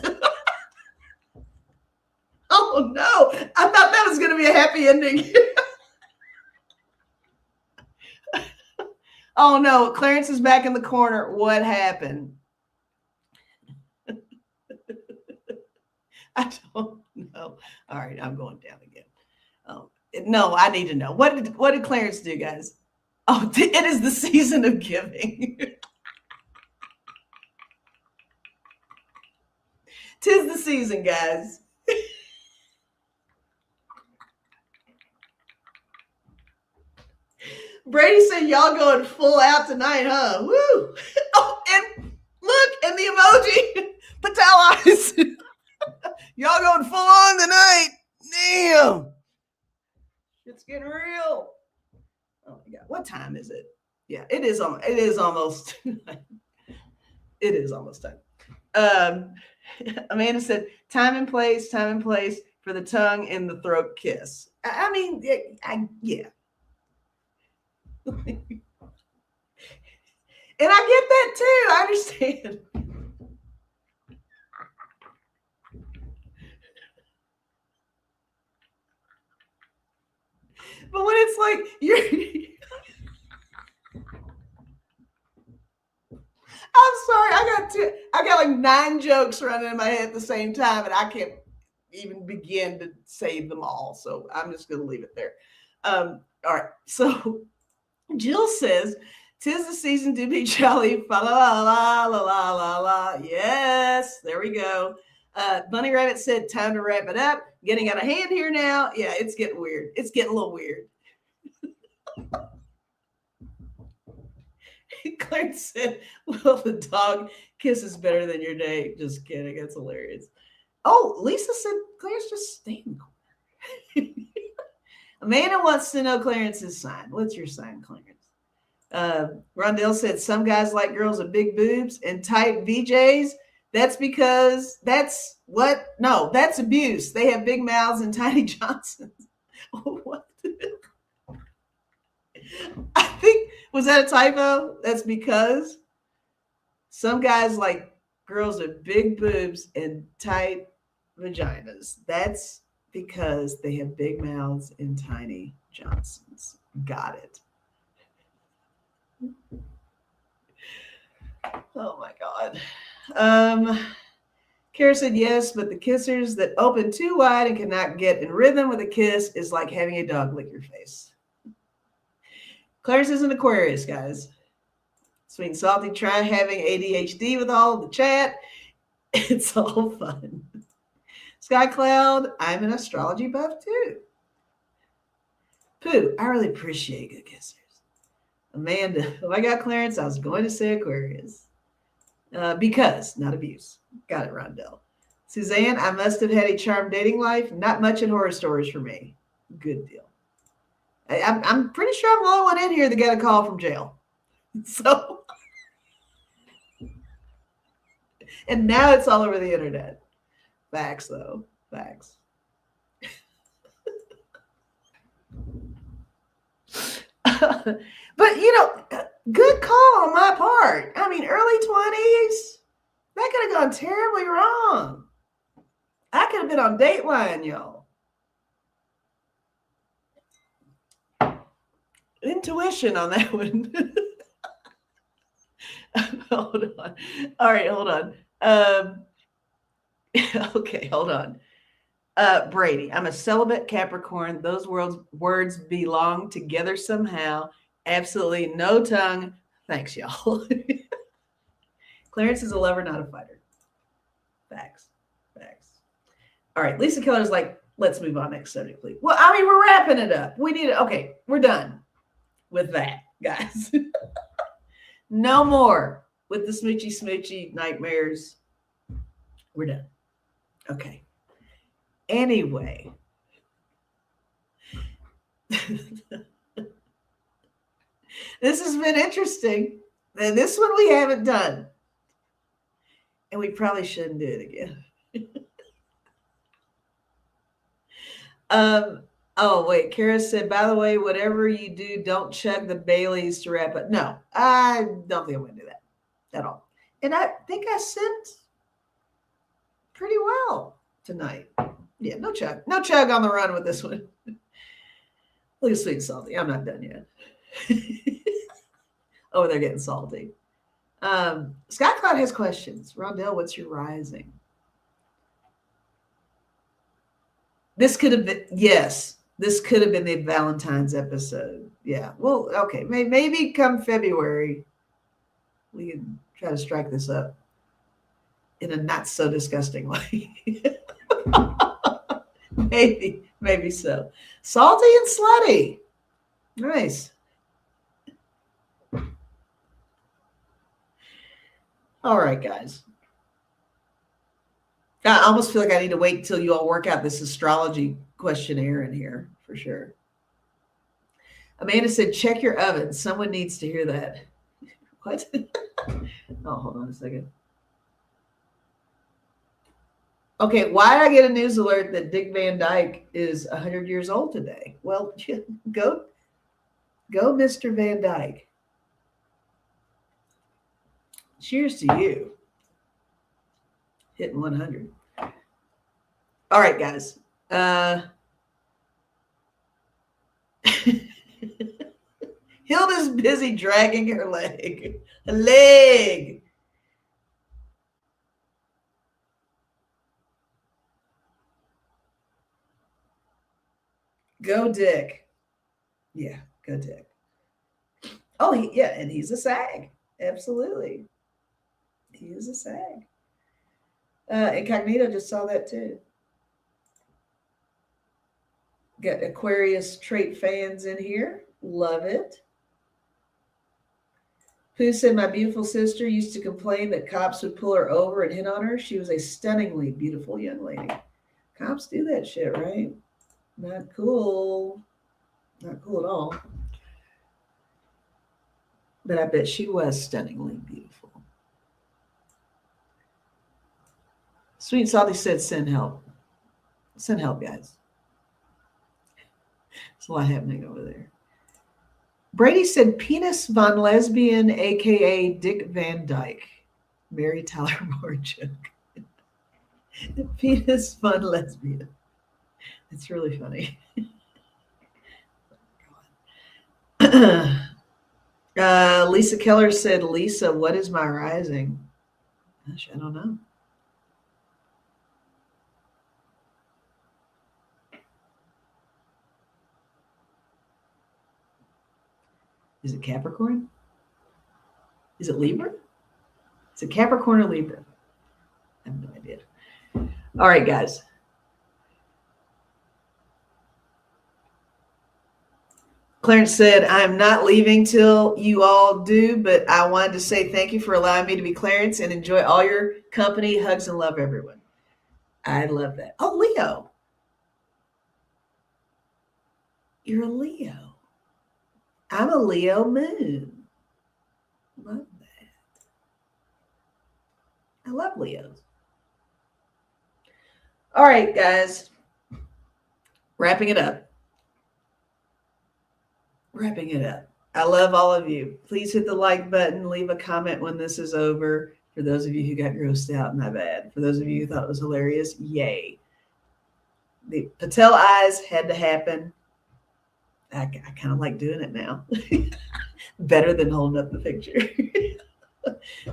Oh, no. I thought that was going to be a happy ending. Oh, no. Clarence is back in the corner. What happened? I don't know. All right. I'm going down again. No, I need to know. What did Clarence do, guys? Oh, it is the season of giving. 'Tis the season, guys. Brady said, y'all going full out tonight, huh? Woo! Oh, and look, and the emoji. Patel eyes. Y'all going full on tonight. Damn. It's getting real. Oh my God. What time is it? Yeah, it is almost it is almost time. Amanda said, time and place for the tongue and the throat kiss. I mean, yeah. And I get that too. I understand. But when it's like you're I'm sorry, I got like 9 jokes running in my head at the same time, and I can't even begin to say them all. So I'm just gonna leave it there. All right. So Jill says, "'Tis the season to be jolly." Fa la la la la la la. Yes, there we go. Bunny Rabbit said, "Time to wrap it up. Getting out of hand here now." Yeah, it's getting weird. It's getting a little weird. Clarence said, "Well, the dog kisses better than your day." Just kidding. That's hilarious. Oh, Lisa said, "Clarence, just stay in the corner." Amanda wants to know Clarence's sign. What's your sign, Clarence? Rondell said, "Some guys like girls with big boobs and tight VJs. That's because that's what? No, that's abuse. They have big mouths and tiny Johnsons." What? I think, was that a typo? That's because some guys like girls with big boobs and tight vaginas. That's because they have big mouths and tiny Johnsons. Got it. Oh my God. Kara said yes, but the kissers that open too wide and cannot get in rhythm with a kiss is like having a dog lick your face. Clarence is an Aquarius, guys. Sweet and salty. Try having ADHD with all the chat. It's all fun. Sky Cloud, I'm an astrology buff too. Pooh, I really appreciate good kissers. Amanda, oh my God, Clarence, I was going to say Aquarius. Because, not abuse. Got it, Rondell. Suzanne, I must have had a charmed dating life. Not much in horror stories for me. Good deal. I'm pretty sure I'm the only one in here that got a call from jail. So, and now it's all over the internet. Facts, though. Facts. But good call on my part. I mean, early 20s, that could have gone terribly wrong. I could have been on Dateline, y'all. Intuition on that one. Hold on. All right, hold on. Okay, hold on. Brady, I'm a celibate Capricorn. Those words belong together somehow. Absolutely no tongue. Thanks, y'all. Clarence is a lover, not a fighter. Facts. Facts. All right. Lisa Keller's like, let's move on. Next subject, please. Well, I mean, we're wrapping it up. Okay, we're done with that, guys. No more with the smoochy nightmares. We're done. Okay. Anyway. This has been interesting. And this one we haven't done. And we probably shouldn't do it again. Oh, wait. Kara said, by the way, whatever you do, don't chug the Baileys to wrap up. No, I don't think I'm going to do that at all. And I think I sipped pretty well tonight. Yeah, no chug. No chug on the run with this one. Look at sweet and salty. I'm not done yet. Oh, they're getting salty. Scott Cloud has questions. Rondell, what's your rising? This could have been, yes, this could have been the Valentine's episode. Yeah. Well, okay. Maybe come February, we can try to strike this up in a not so disgusting way. Maybe so. Salty and slutty. Nice. All right, guys. I almost feel like I need to wait until you all work out this astrology questionnaire in here for sure. Amanda said, check your oven. Someone needs to hear that. What? Oh, hold on a second. Okay, why did I get a news alert that Dick Van Dyke is 100 years old today? Well, go, Mr. Van Dyke. Cheers to you. Hitting 100. All right, guys. Hilda's busy dragging her leg. A leg. Go Dick. Yeah, go Dick. Oh, yeah, and he's a SAG. Absolutely. He is a SAG. Incognito just saw that too. Got Aquarius trait fans in here. Love it. Who said my beautiful sister used to complain that cops would pull her over and hit on her? She was a stunningly beautiful young lady. Cops do that shit, right? Not cool. Not cool at all. But I bet she was stunningly beautiful. Sweet and Salty said send help. Send help, guys. There's a lot happening over there. Brady said Penis Von Lesbian, a.k.a. Dick Van Dyke. Mary Tyler Moore joke. Penis Von Lesbian. It's really funny. Lisa Keller said, Lisa, what is my rising? Gosh, I don't know. Is it Capricorn? Is it Libra? Is it Capricorn or Libra? I have no idea. All right, guys. Clarence said, I'm not leaving till you all do, but I wanted to say thank you for allowing me to be Clarence and enjoy all your company. Hugs and love, everyone. I love that. Oh, Leo. You're a Leo. I'm a Leo moon. Love that. I love Leos. All right, guys. Wrapping it up. Wrapping it up. I love all of you. Please hit the like button. Leave a comment when this is over. For those of you who got grossed out, my bad. For those of you who thought it was hilarious, yay. The Patel eyes had to happen. I kind of like doing it now. Better than holding up the picture.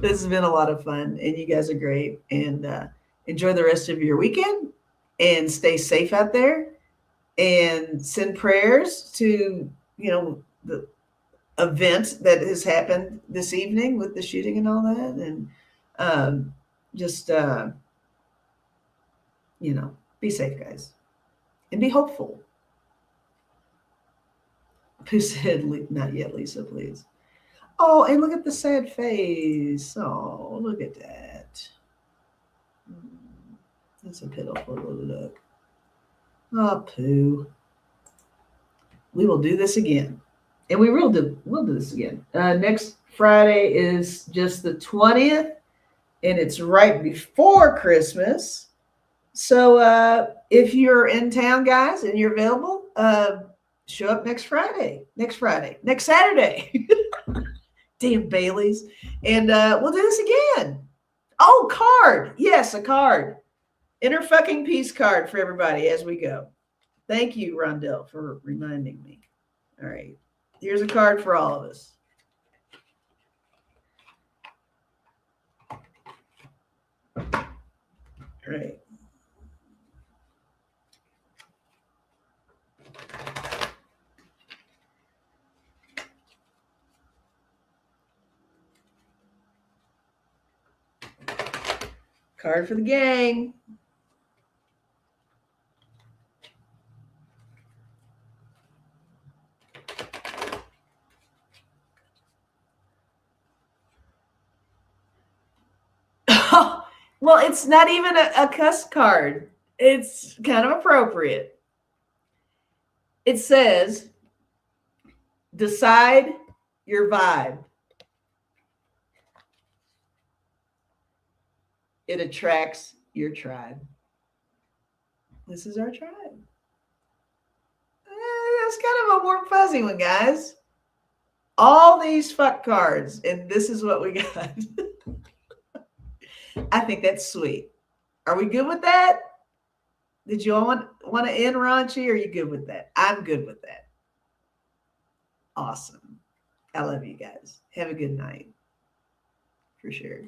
This has been a lot of fun, and you guys are great. And enjoy the rest of your weekend, and stay safe out there. And send prayers to the event that has happened this evening with the shooting and all that, and just be safe, guys, and be hopeful. Who said, "Not yet, Lisa, please"? Oh, and look at the sad face. Oh, look at that. That's a pitiful little look. Oh, poo. We will do this again. And we'll do this again. Next Friday is just the 20th, and it's right before Christmas. So if you're in town, guys, and you're available, show up next Saturday. Damn Baileys. And we'll do this again. Oh, card. Yes, a card. Inner fucking peace card for everybody as we go. Thank you, Rondell, for reminding me. All right. Here's a card for all of us. All right. Card for the gang. Well, it's not even a cuss card. It's kind of appropriate. It says, decide your vibe. It attracts your tribe. This is our tribe. That's kind of a warm, fuzzy one, guys. All these fuck cards, and this is what we got. I think that's sweet. Are we good with that? Did you all want to end raunchy? Or are you good with that? I'm good with that. Awesome. I love you guys. Have a good night. For sure.